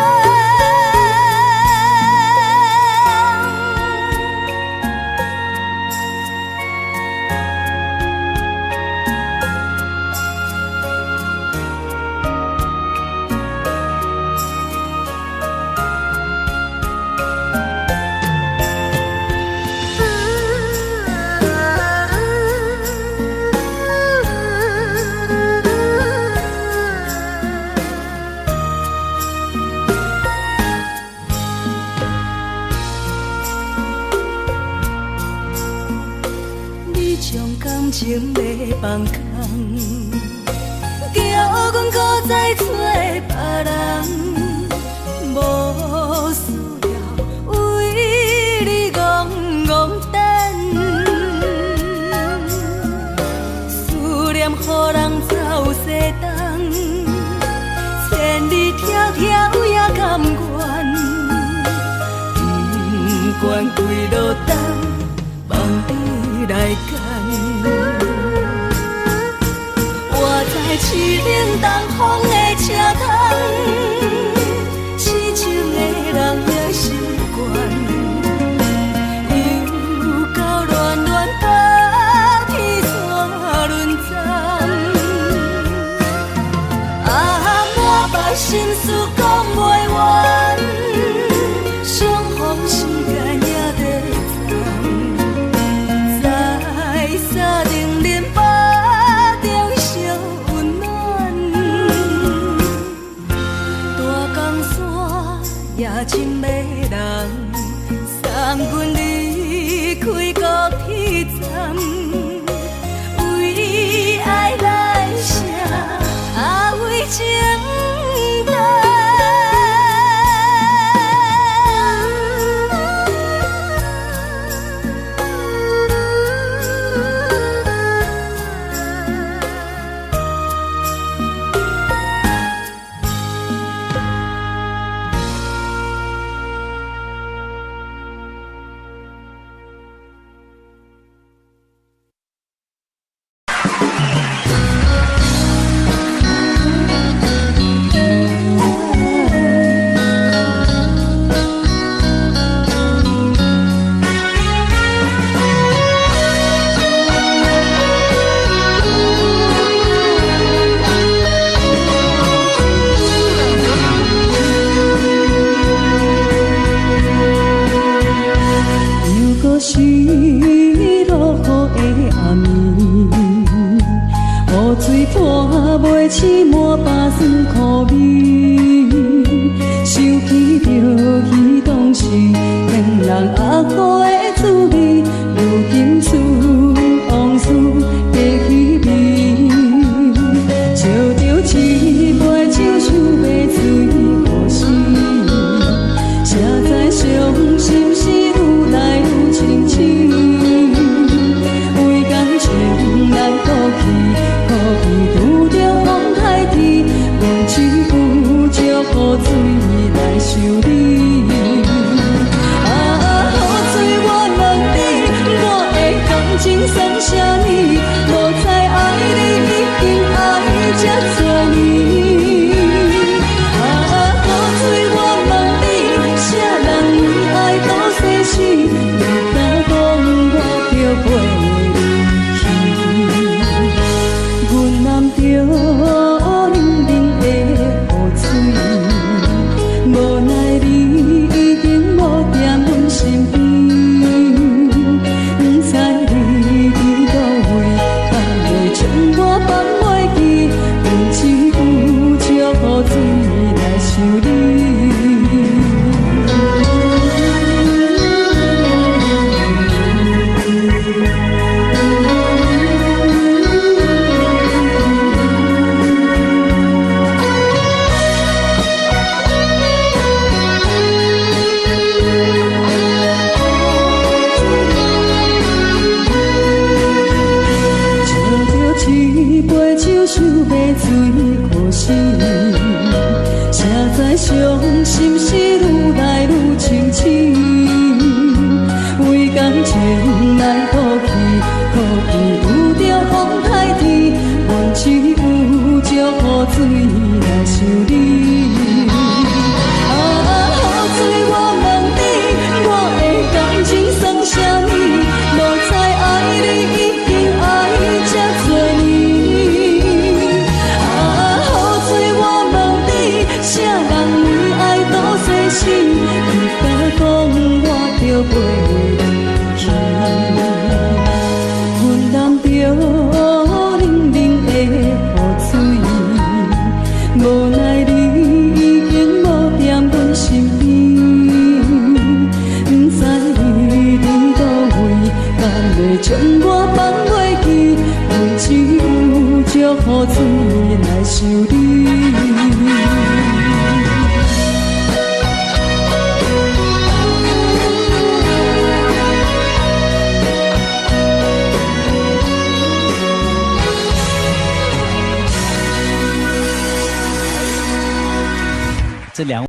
Speaker 1: 你将感情要放空，叫阮搁再找别人，无需要为你戆戆等，思念予人走西东，千里迢迢也甘愿，不管几路东，梦比来干。我在市顶东风的车窗，痴情的人也习惯，又到乱乱甲天山轮站。啊，满腹心事讲袂完，相逢时间也在站，在沙丁林巴中烧温暖。大江山也真迷人，送阮离开高铁站，为爱来城，为情重。水破袂起满巴酸苦味，想起着彼当时骗人压苦的滋味，如今思往事加稀微，笑着一杯酒想要醉互死，谁知伤心事愈来愈清醒，为感情难过去。拄着风台天，阮只有借雨水来修理。雨水我能水来想你。雨水我问你，我的感情算啥物？无知爱你已经爱这多年。雨水我问你，啥人为爱多细心？你敢讲我着袂离去？阮淋着冷冷的雨水，无奈你已经无踮阮身边，不知你伫倒位，敢会将我放袂记？为只有借雨水来想你。
Speaker 6: 这两。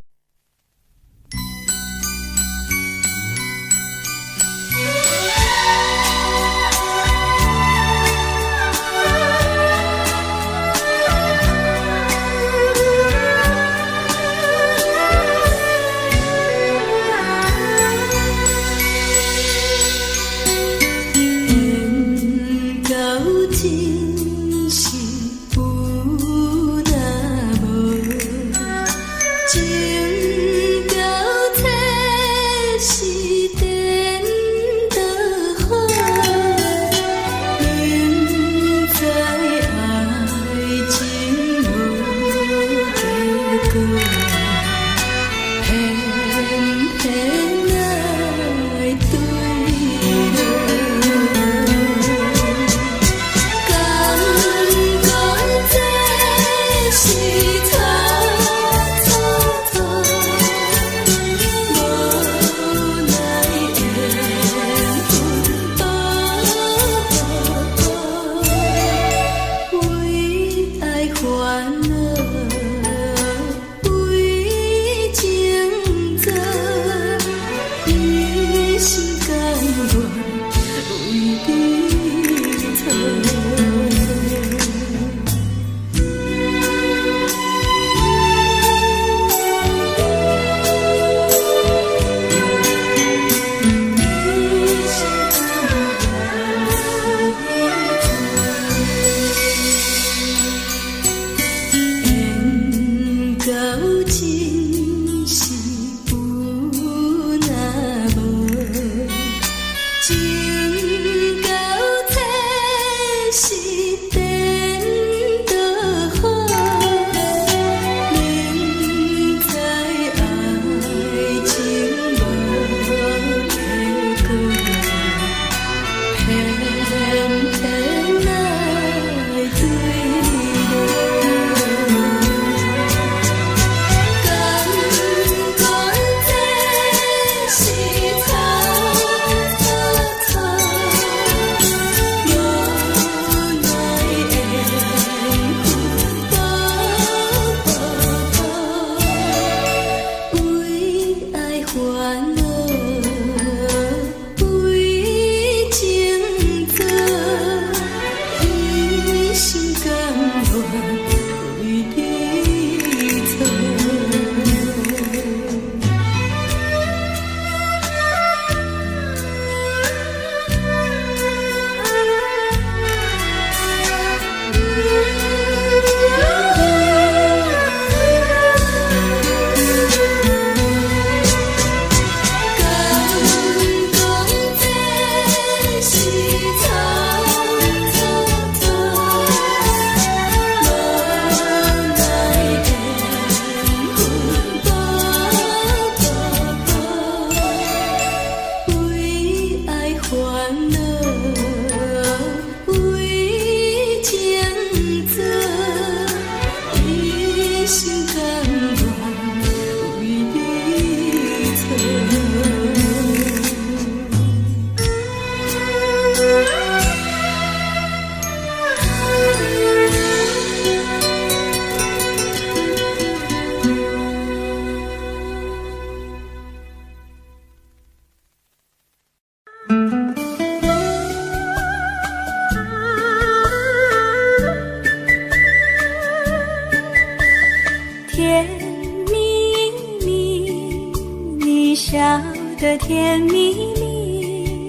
Speaker 1: 得甜蜜蜜，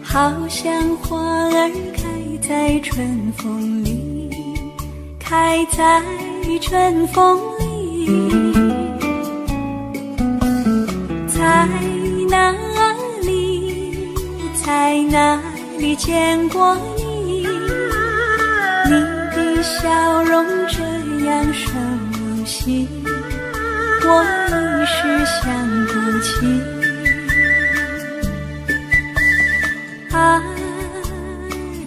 Speaker 1: 好像花儿开在春风里，开在春风里。在哪里，在哪里见过你？你的笑容这样熟悉，我一时想不起。啊，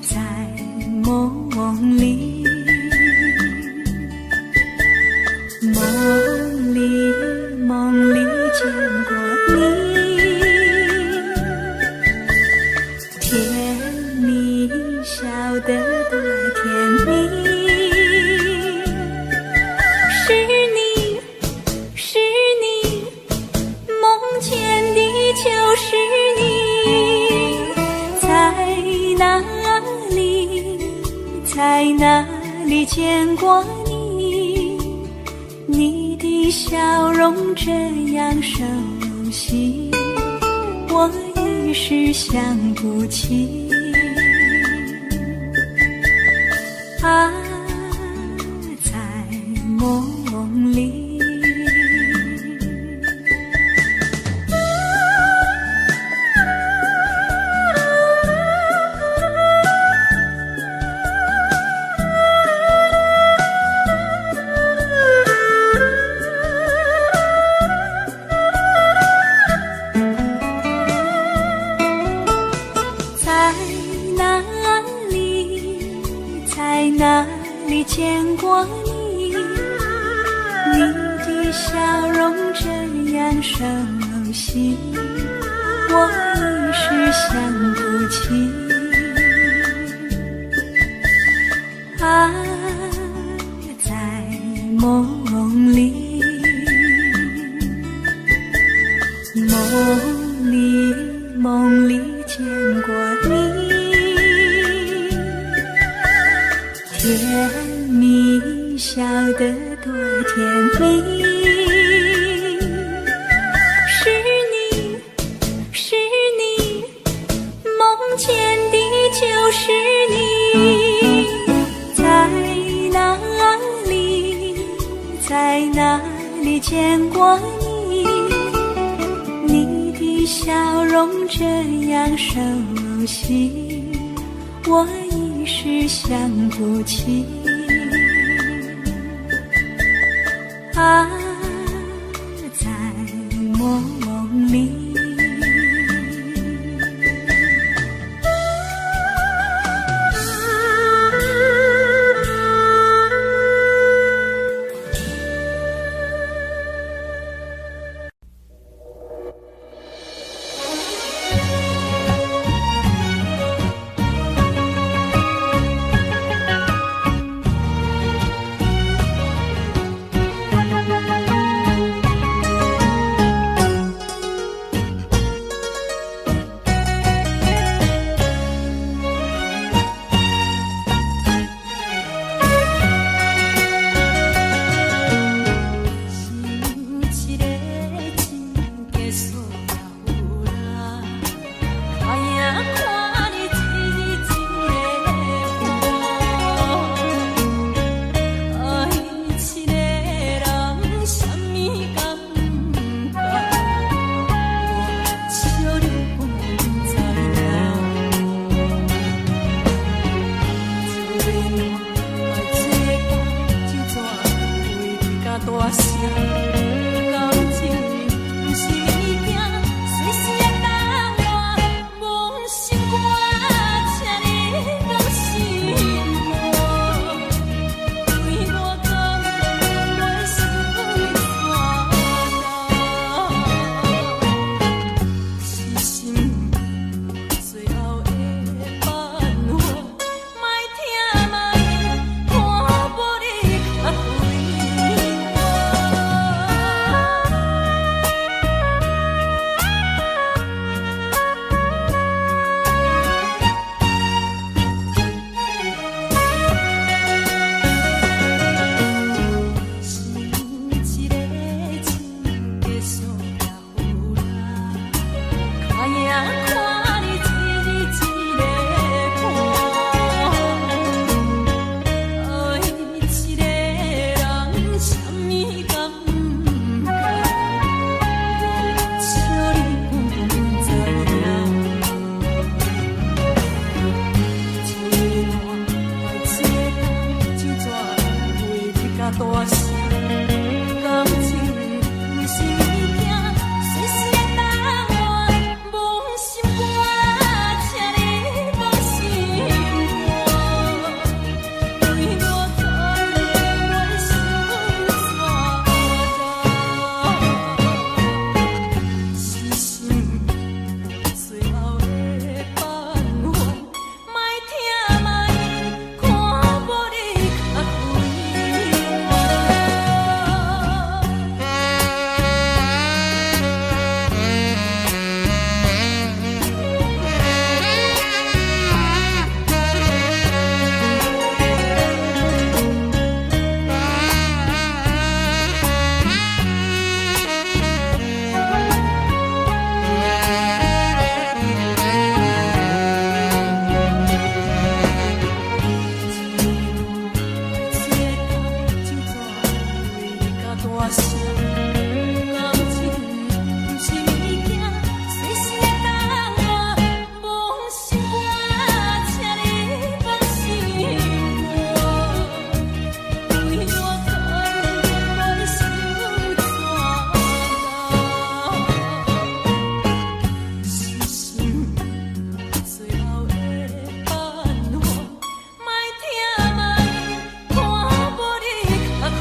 Speaker 1: 在梦里，梦里见过你，甜蜜笑得多甜蜜。是你，梦见的就是你。在哪里见过你？你的笑容这样熟悉，我一时想不起。啊，在梦里。在哪里见过你？你的笑容这样熟悉，我一时想不起。啊，在梦里，梦里见过你。甜蜜笑得多甜蜜，是你，梦见的就是你。在哪里见过你？你的笑容这样熟悉，我一时想不起。啊，在梦里。
Speaker 3: 甲大声，感情不是物件，随时会打乱，无心肝，请你放心肝，为我可怜我心straga，是心最后的盼望，莫听莫言，看无你较开大声，感情不是物件，随时会打乱，无心肝，请你放心肝，为我可怜我心straga，是心最后的盼望，莫听莫言，看无你较开。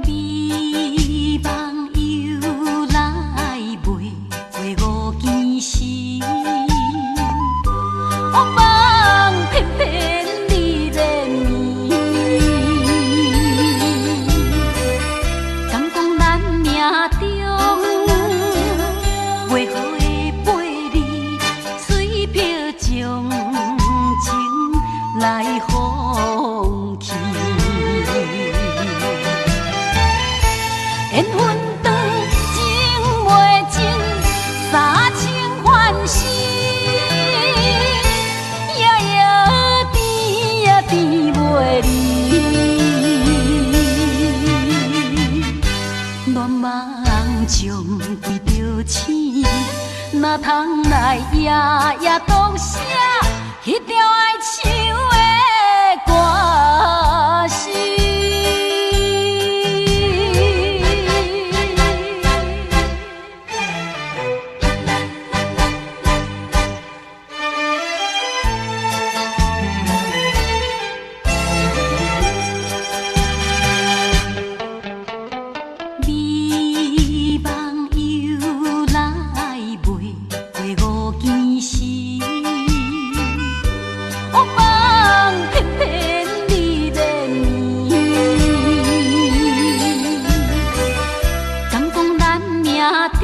Speaker 3: 美梦又来陪五更时，黑梦偏偏你连绵，敢讲咱命中袂好的陪你，水漂将情来放弃。缘分长情袂尽，三情换死，夜夜甜也甜袂离。恋梦将规着醒，哪通来夜夜当写迄条爱唱的歌词。美梦又来陪五更时，黑梦偏偏你连绵，敢讲咱命中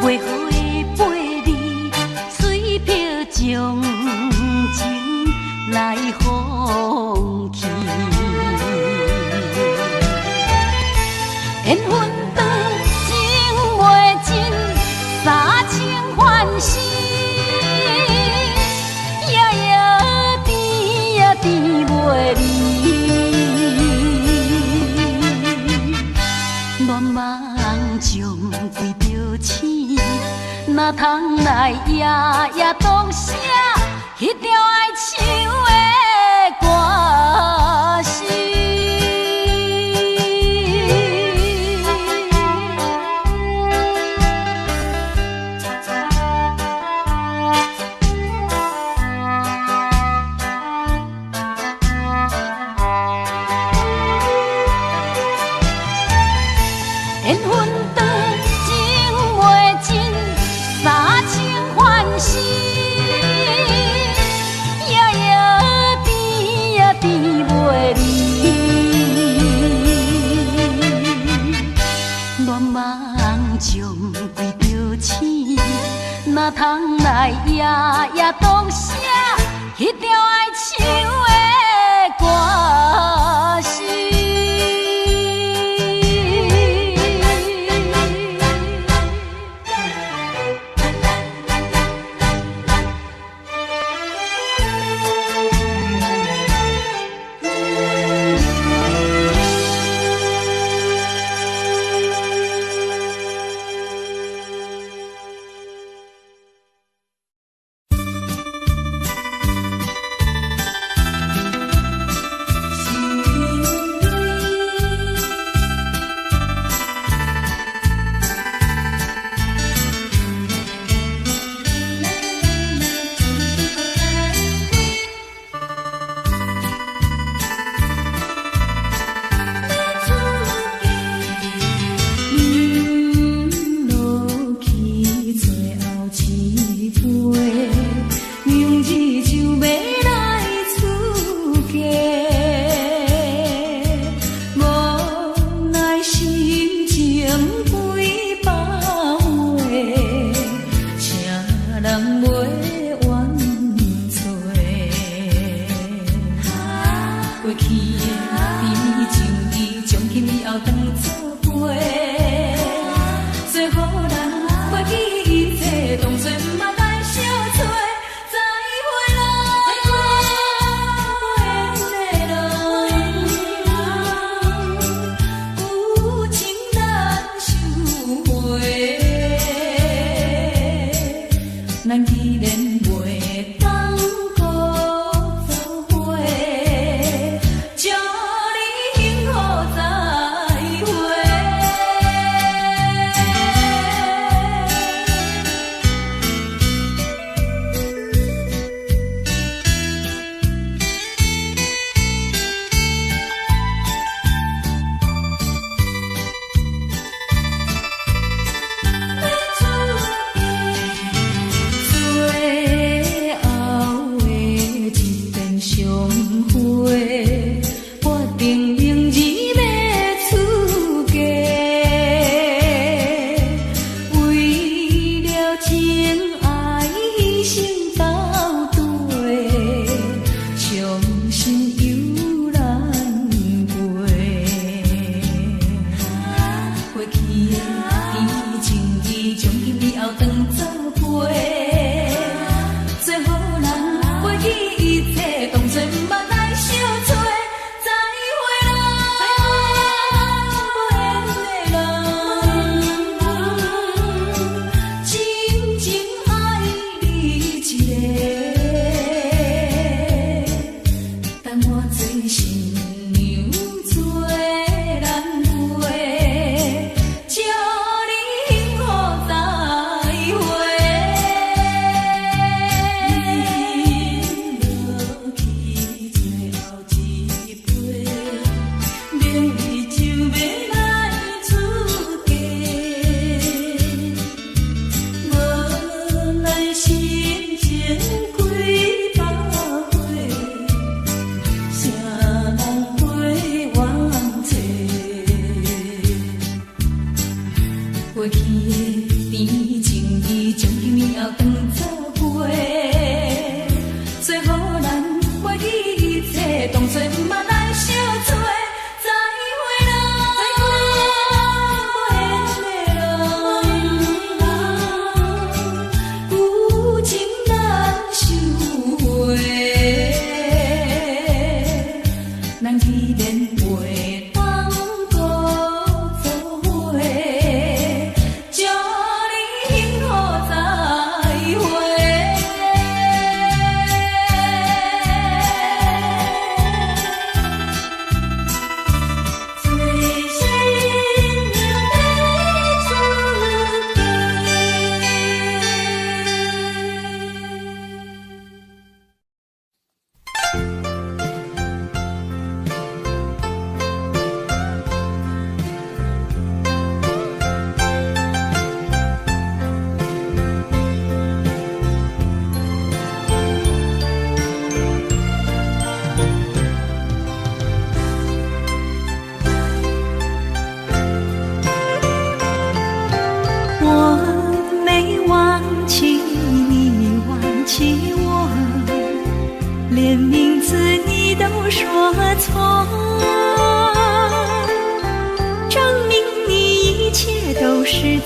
Speaker 3: 袂好的陪你，水漂将情来放弃。缘分长情袂尽，三情换死，夜夜甜也甜袂离。恋梦将规着醒，哪通来夜夜当写迄条爱唱的歌词。通来夜夜读写迄条爱唱的歌词。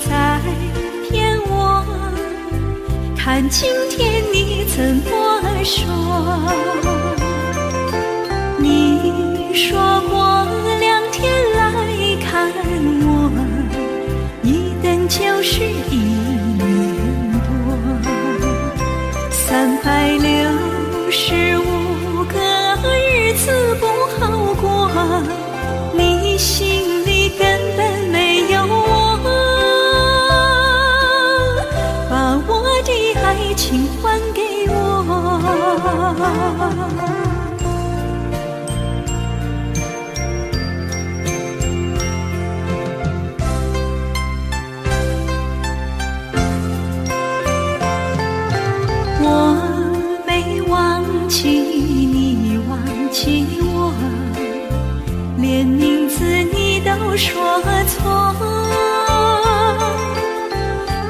Speaker 1: 在骗我，看今天你怎么说？你说过2天来看我，一等就是1年多，365个日子不好过，你心里根本没有我，把我的爱情还给我。连名字你都说错，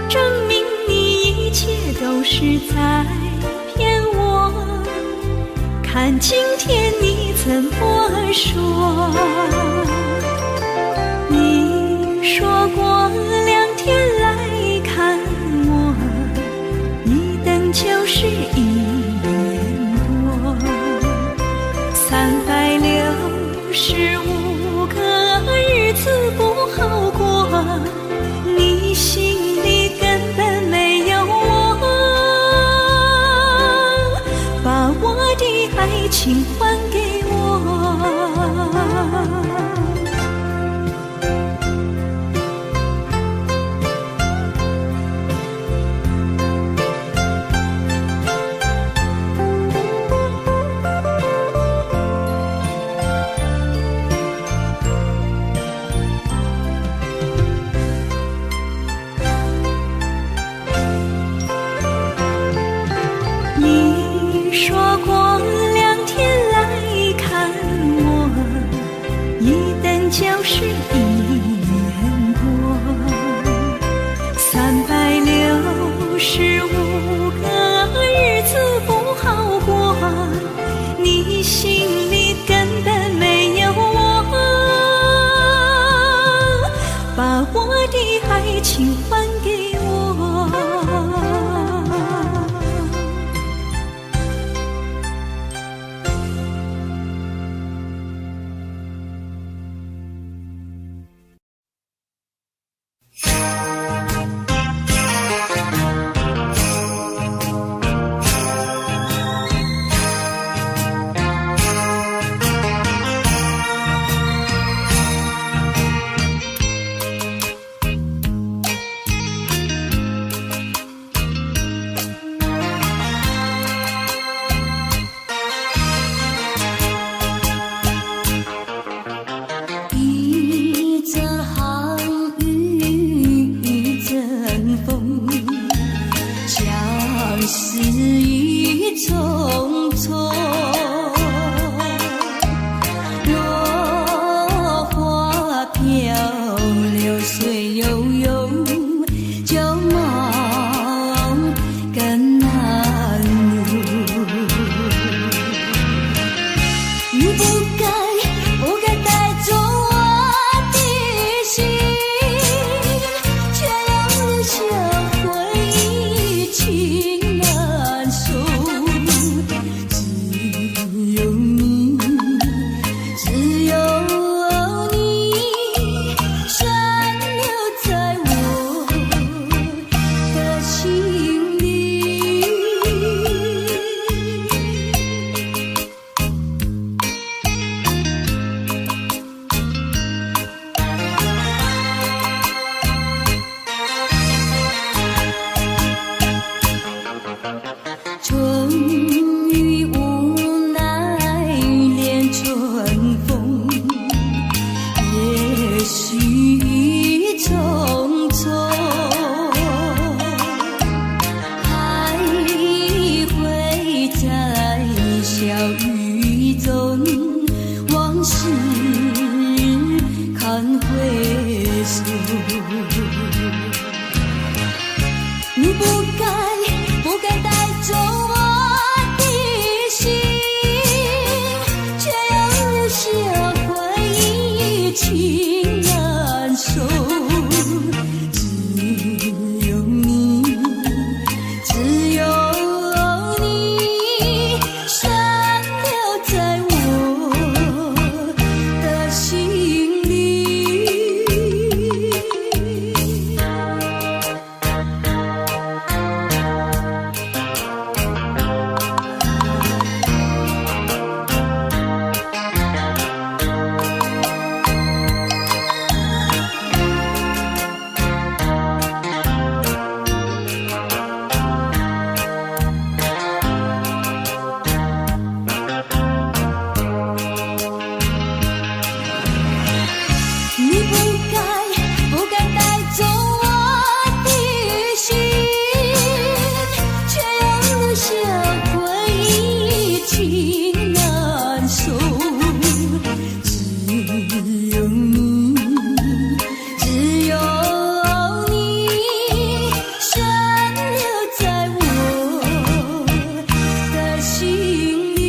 Speaker 1: 证明你一切都是在骗我，看今天你怎么说？你说过2天来看我，一等就是1年多，365个日子不好过，你心里根本没有我，把我的爱情还给我。就是1年多，365个日子不好过，你心里根本没有我，把我的爱情还给我。情难收，只你，只有你深留在我的心里。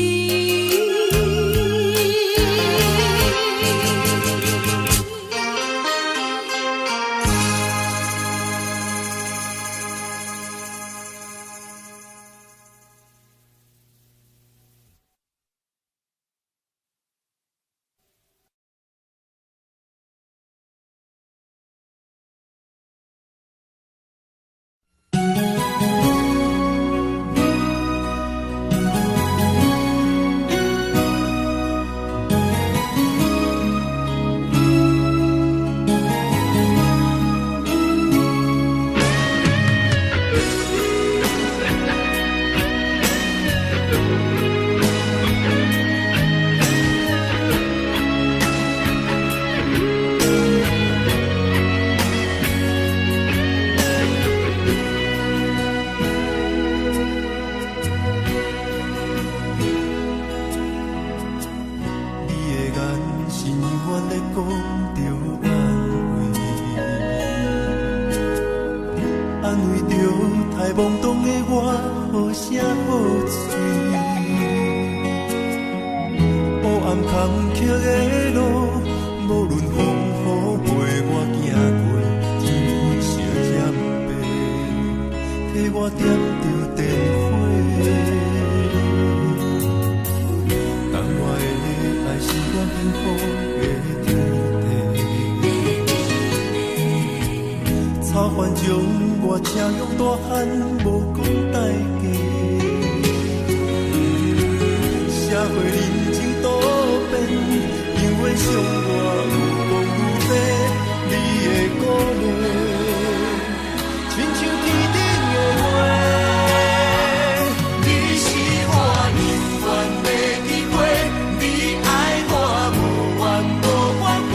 Speaker 2: 懵懂的我，好声好嘴。黑暗坎坷的路，无论风雨陪我行过，天昏烧渐白，替我点着灯火。当我的爱是我幸福的天地，草原将我车用大汉，无讲代价。社会人情多变，因为伤我有讲有白，你的鼓励，亲像天顶的花。你是我永远的机会，你爱我无怨无反悔，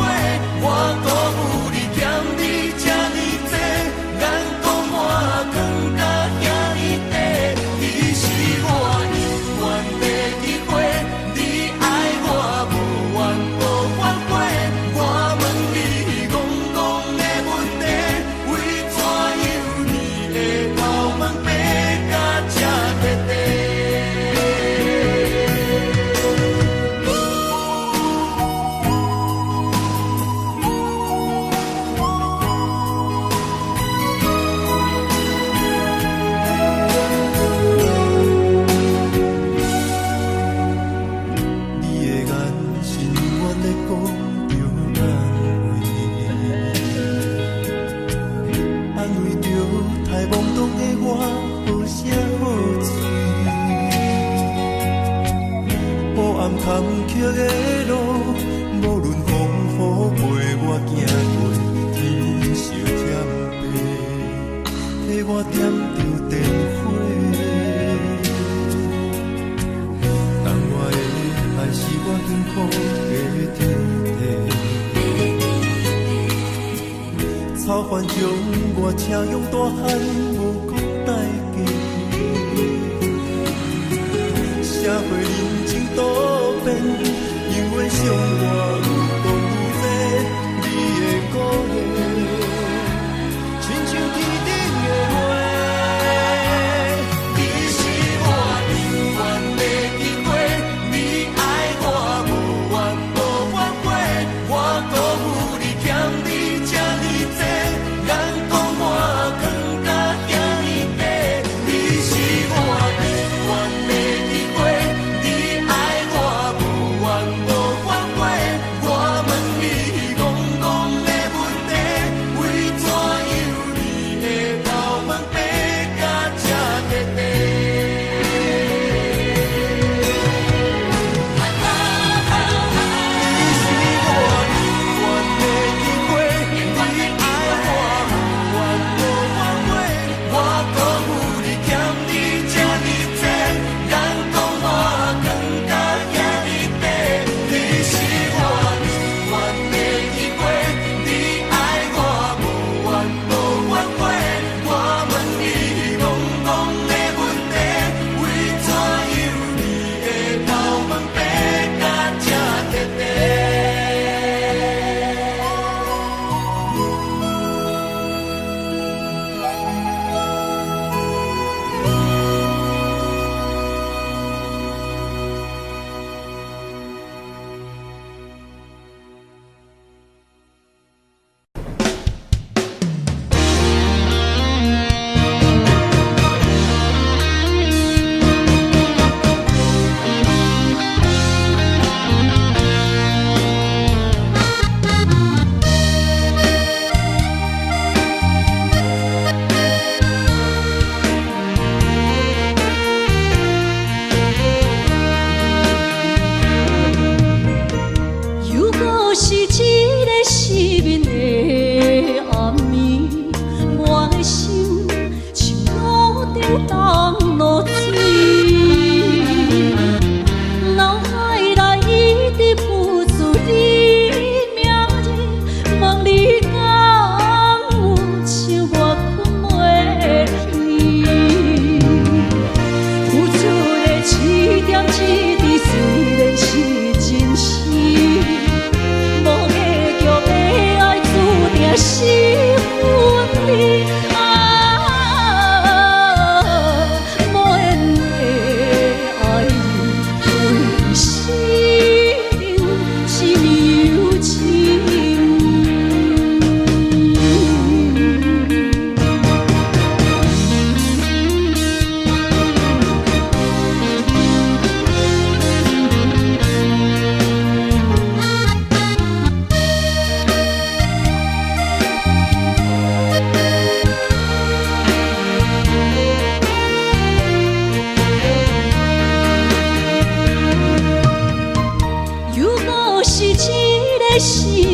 Speaker 2: 我辜负你欠你这呢多，眼光我更加遐呢多。你是我永远的机会，你爱我无怨无反悔，我问你戆戆的问题，为怎样你的头毛白甲这白白？你的眼是永远在讲着安慰，安慰着太懵懂的我，好声好嘴。黑暗坎坷的路，无论风雨陪我行过，天昏烧渐白，替我点着灯火。当我的爱是我幸福的天地，草原将我车用大汉，无讲代价。社会人情多变，因为伤我有讲有白，你的鼓励，亲像天顶的花。你是我永远的机会，你爱我无怨无反悔，我辜负你欠你这呢多，眼光我更加遐呢多。你是我永远的机会，你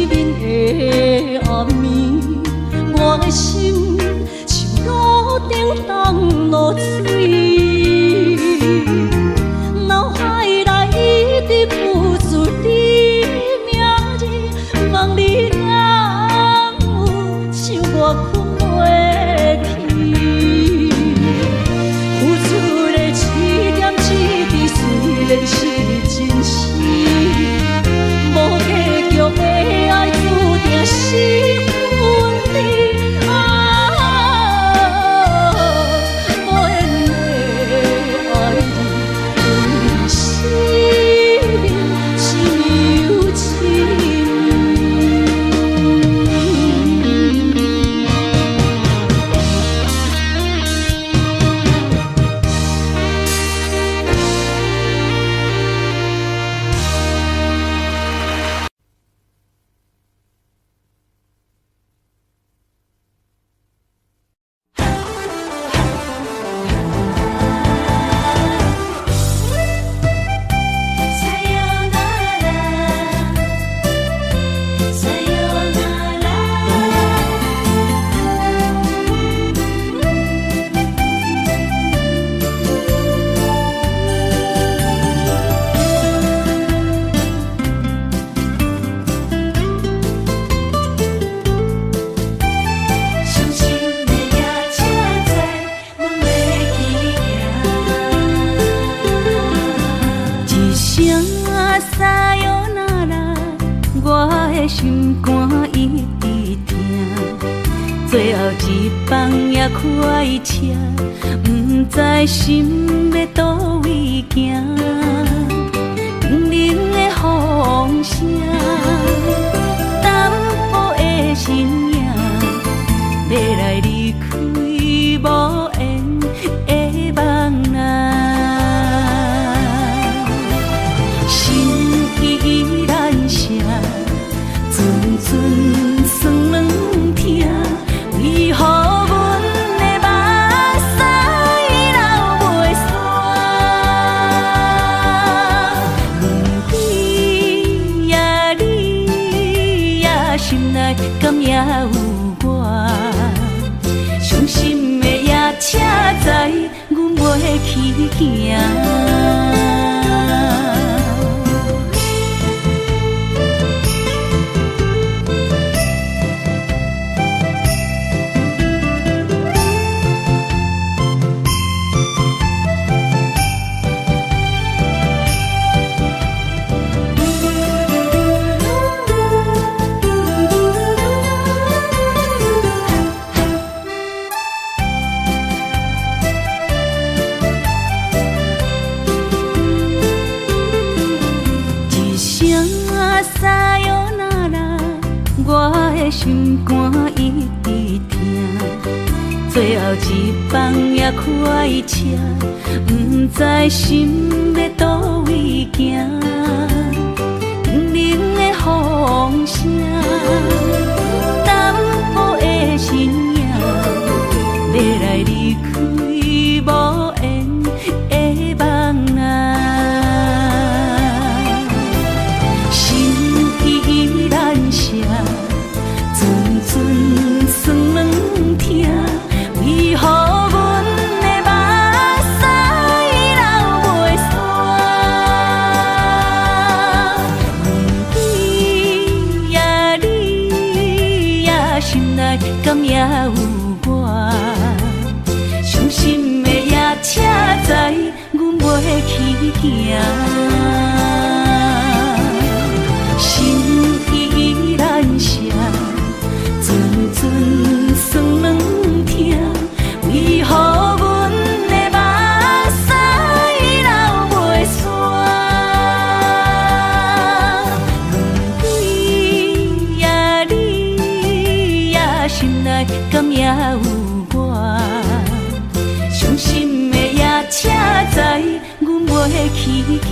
Speaker 1: 眠的暗暝，我的心像路顶冻落水，脑海内一直浮出你名字，望你敢有想我困袂去，付出的一点一滴虽然是真实。无结局的爱，注定是分离无缘的爱你，对生命是有情。心肝一直疼，最后一放也开车，不知心要倒位行。冷冷的风声，淡薄的身影，要来离开无缘的梦啊，心依然剩。寸寸酸软疼，为何阮的目屎流袂煞？问你呀，你呀，心内敢也有我？伤心的夜车载，阮袂去行。心肝一直疼，最后一放也开车，不知心要倒位行。冷冷的风声，淡薄的身影，要来离开无缘的梦啊，心依然剩。寸酸软疼，为何阮的目屎流袂煞？问你呀，你呀，心内敢也有我？伤心的夜车载，阮袂去行。心依然剩。寸寸酸软疼，为何阮的目屎流袂煞？问你呀，你呀，心内敢也有我？伤心的夜车载，阮袂去行。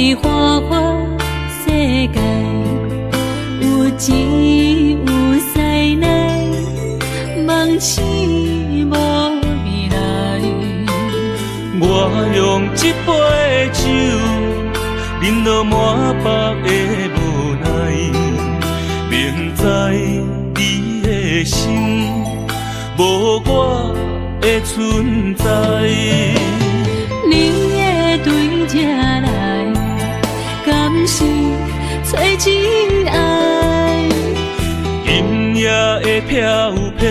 Speaker 3: 伫花花世界，有钱有西来，梦醒无未来。
Speaker 5: 我用一杯酒，饮落满腹的无奈，明知你的心无我的存在。
Speaker 3: 你的对这来，敢是找真爱？
Speaker 5: 音乐的飘飘，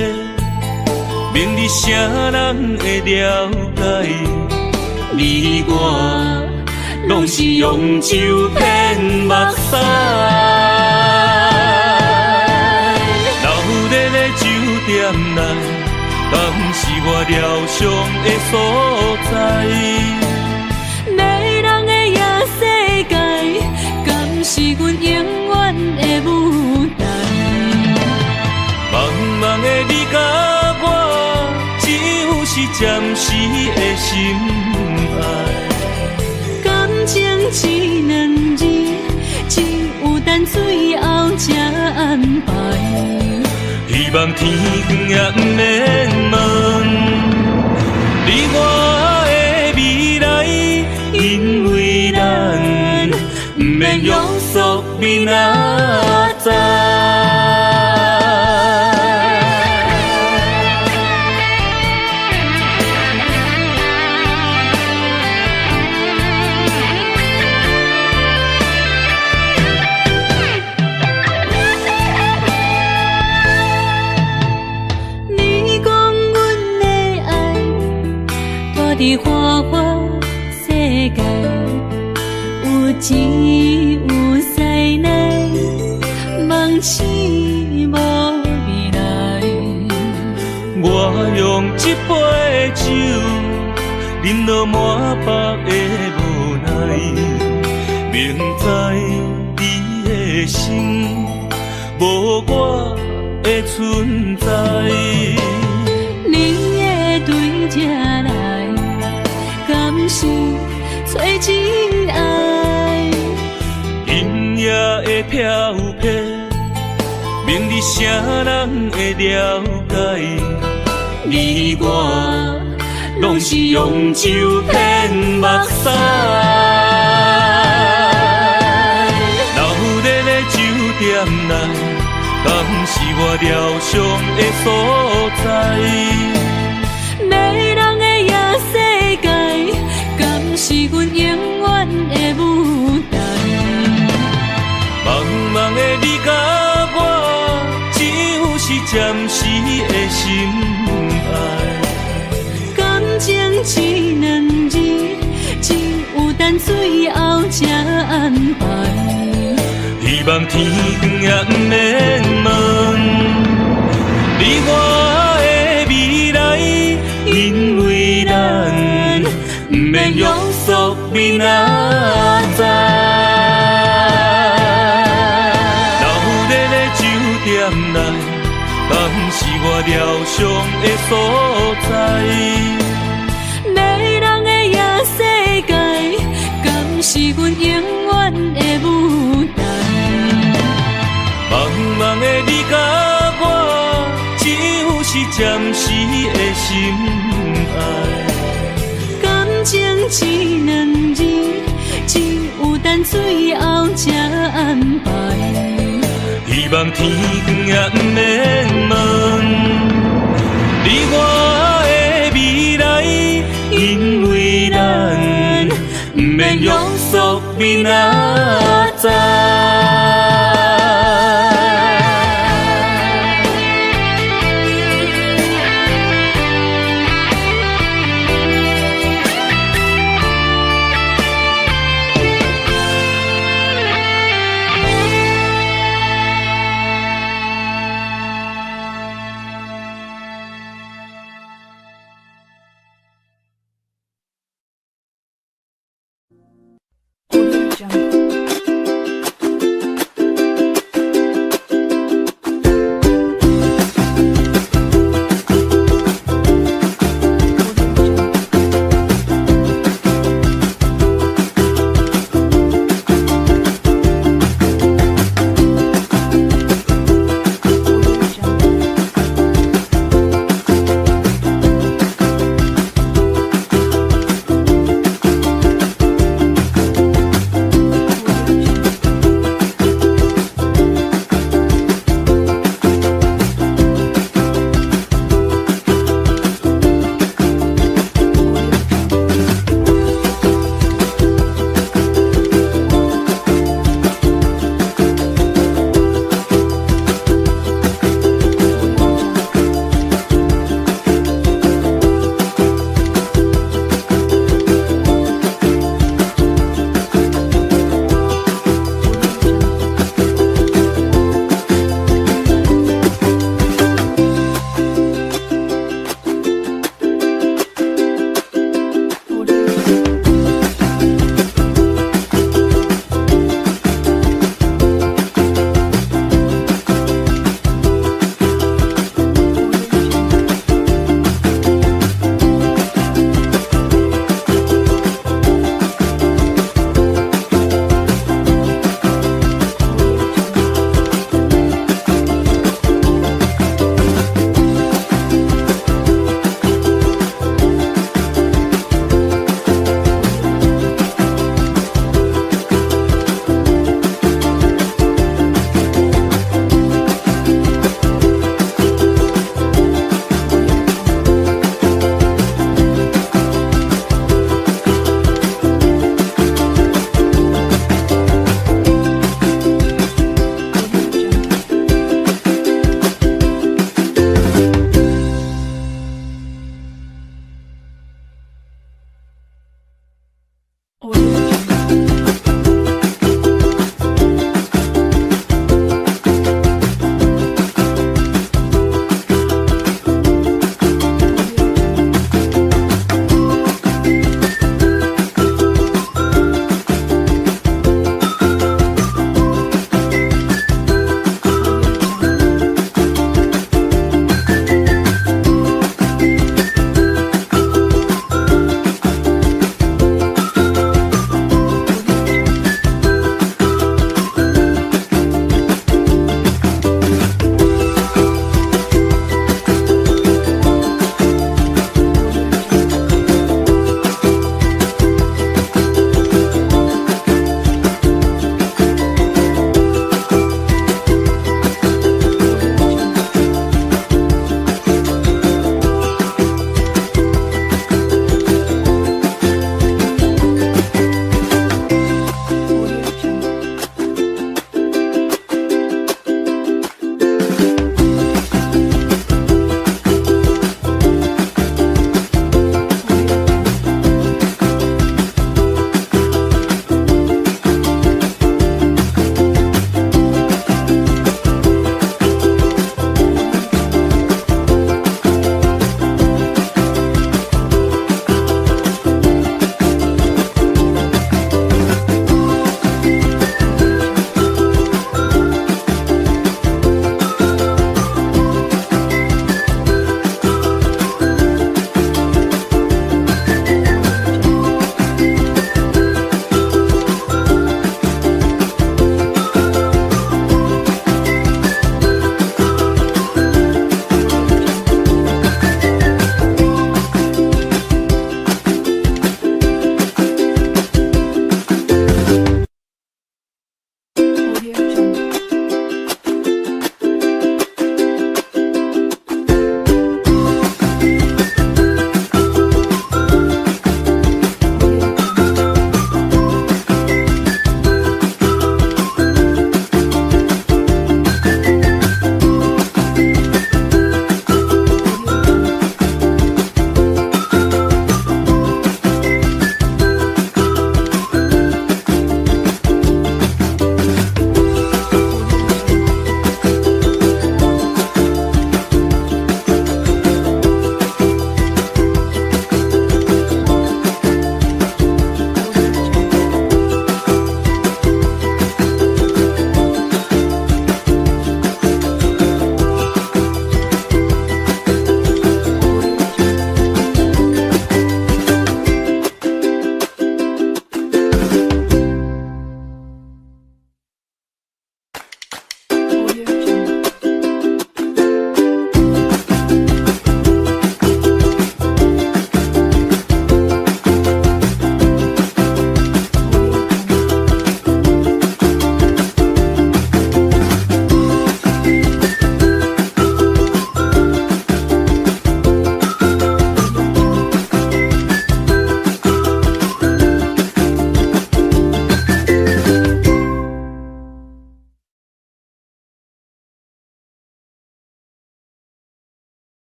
Speaker 5: 明日谁人会了解？你我拢是用酒骗目屎，留在咧酒店内，敢是我疗伤的所在？
Speaker 3: 迷人的夜世界，敢是阮永远的舞台？
Speaker 5: 茫茫的你甲我，只有是暂时的心爱。
Speaker 3: 感情只两字，只有等最后才安排。
Speaker 5: 希望天光也不免问你我的未来，因为咱不免约束明仔载。伫花花世界，有钱有西来，梦醒无未来。我用一杯酒，饮落满腹的无奈，明知你的心无我的存在。
Speaker 3: 你的对这来，敢是找真爱？
Speaker 5: 音乐的飘飘，明日谁人会了解？你我拢是用酒骗目屎，留在咧酒店内，敢是我疗伤的所在？
Speaker 3: 迷人的夜世界，敢是阮永远的舞台？
Speaker 5: 茫茫的你甲我，只有是暂时的心爱。
Speaker 3: 感情只两字，只有等最后才安排。
Speaker 5: 希望天光也不免问你我的未来，因为咱不免约束明仔载。留在咧酒店内，敢是我疗伤的所在？
Speaker 3: 迷人的夜世界，敢是阮永远的舞台？
Speaker 5: 茫茫的你甲我，只有是暂时的心爱。
Speaker 3: 感情只两字，只有等最后才安排。
Speaker 5: 希望天光也不免问你我的未来，因为咱不免约束明仔载。
Speaker 1: jungle.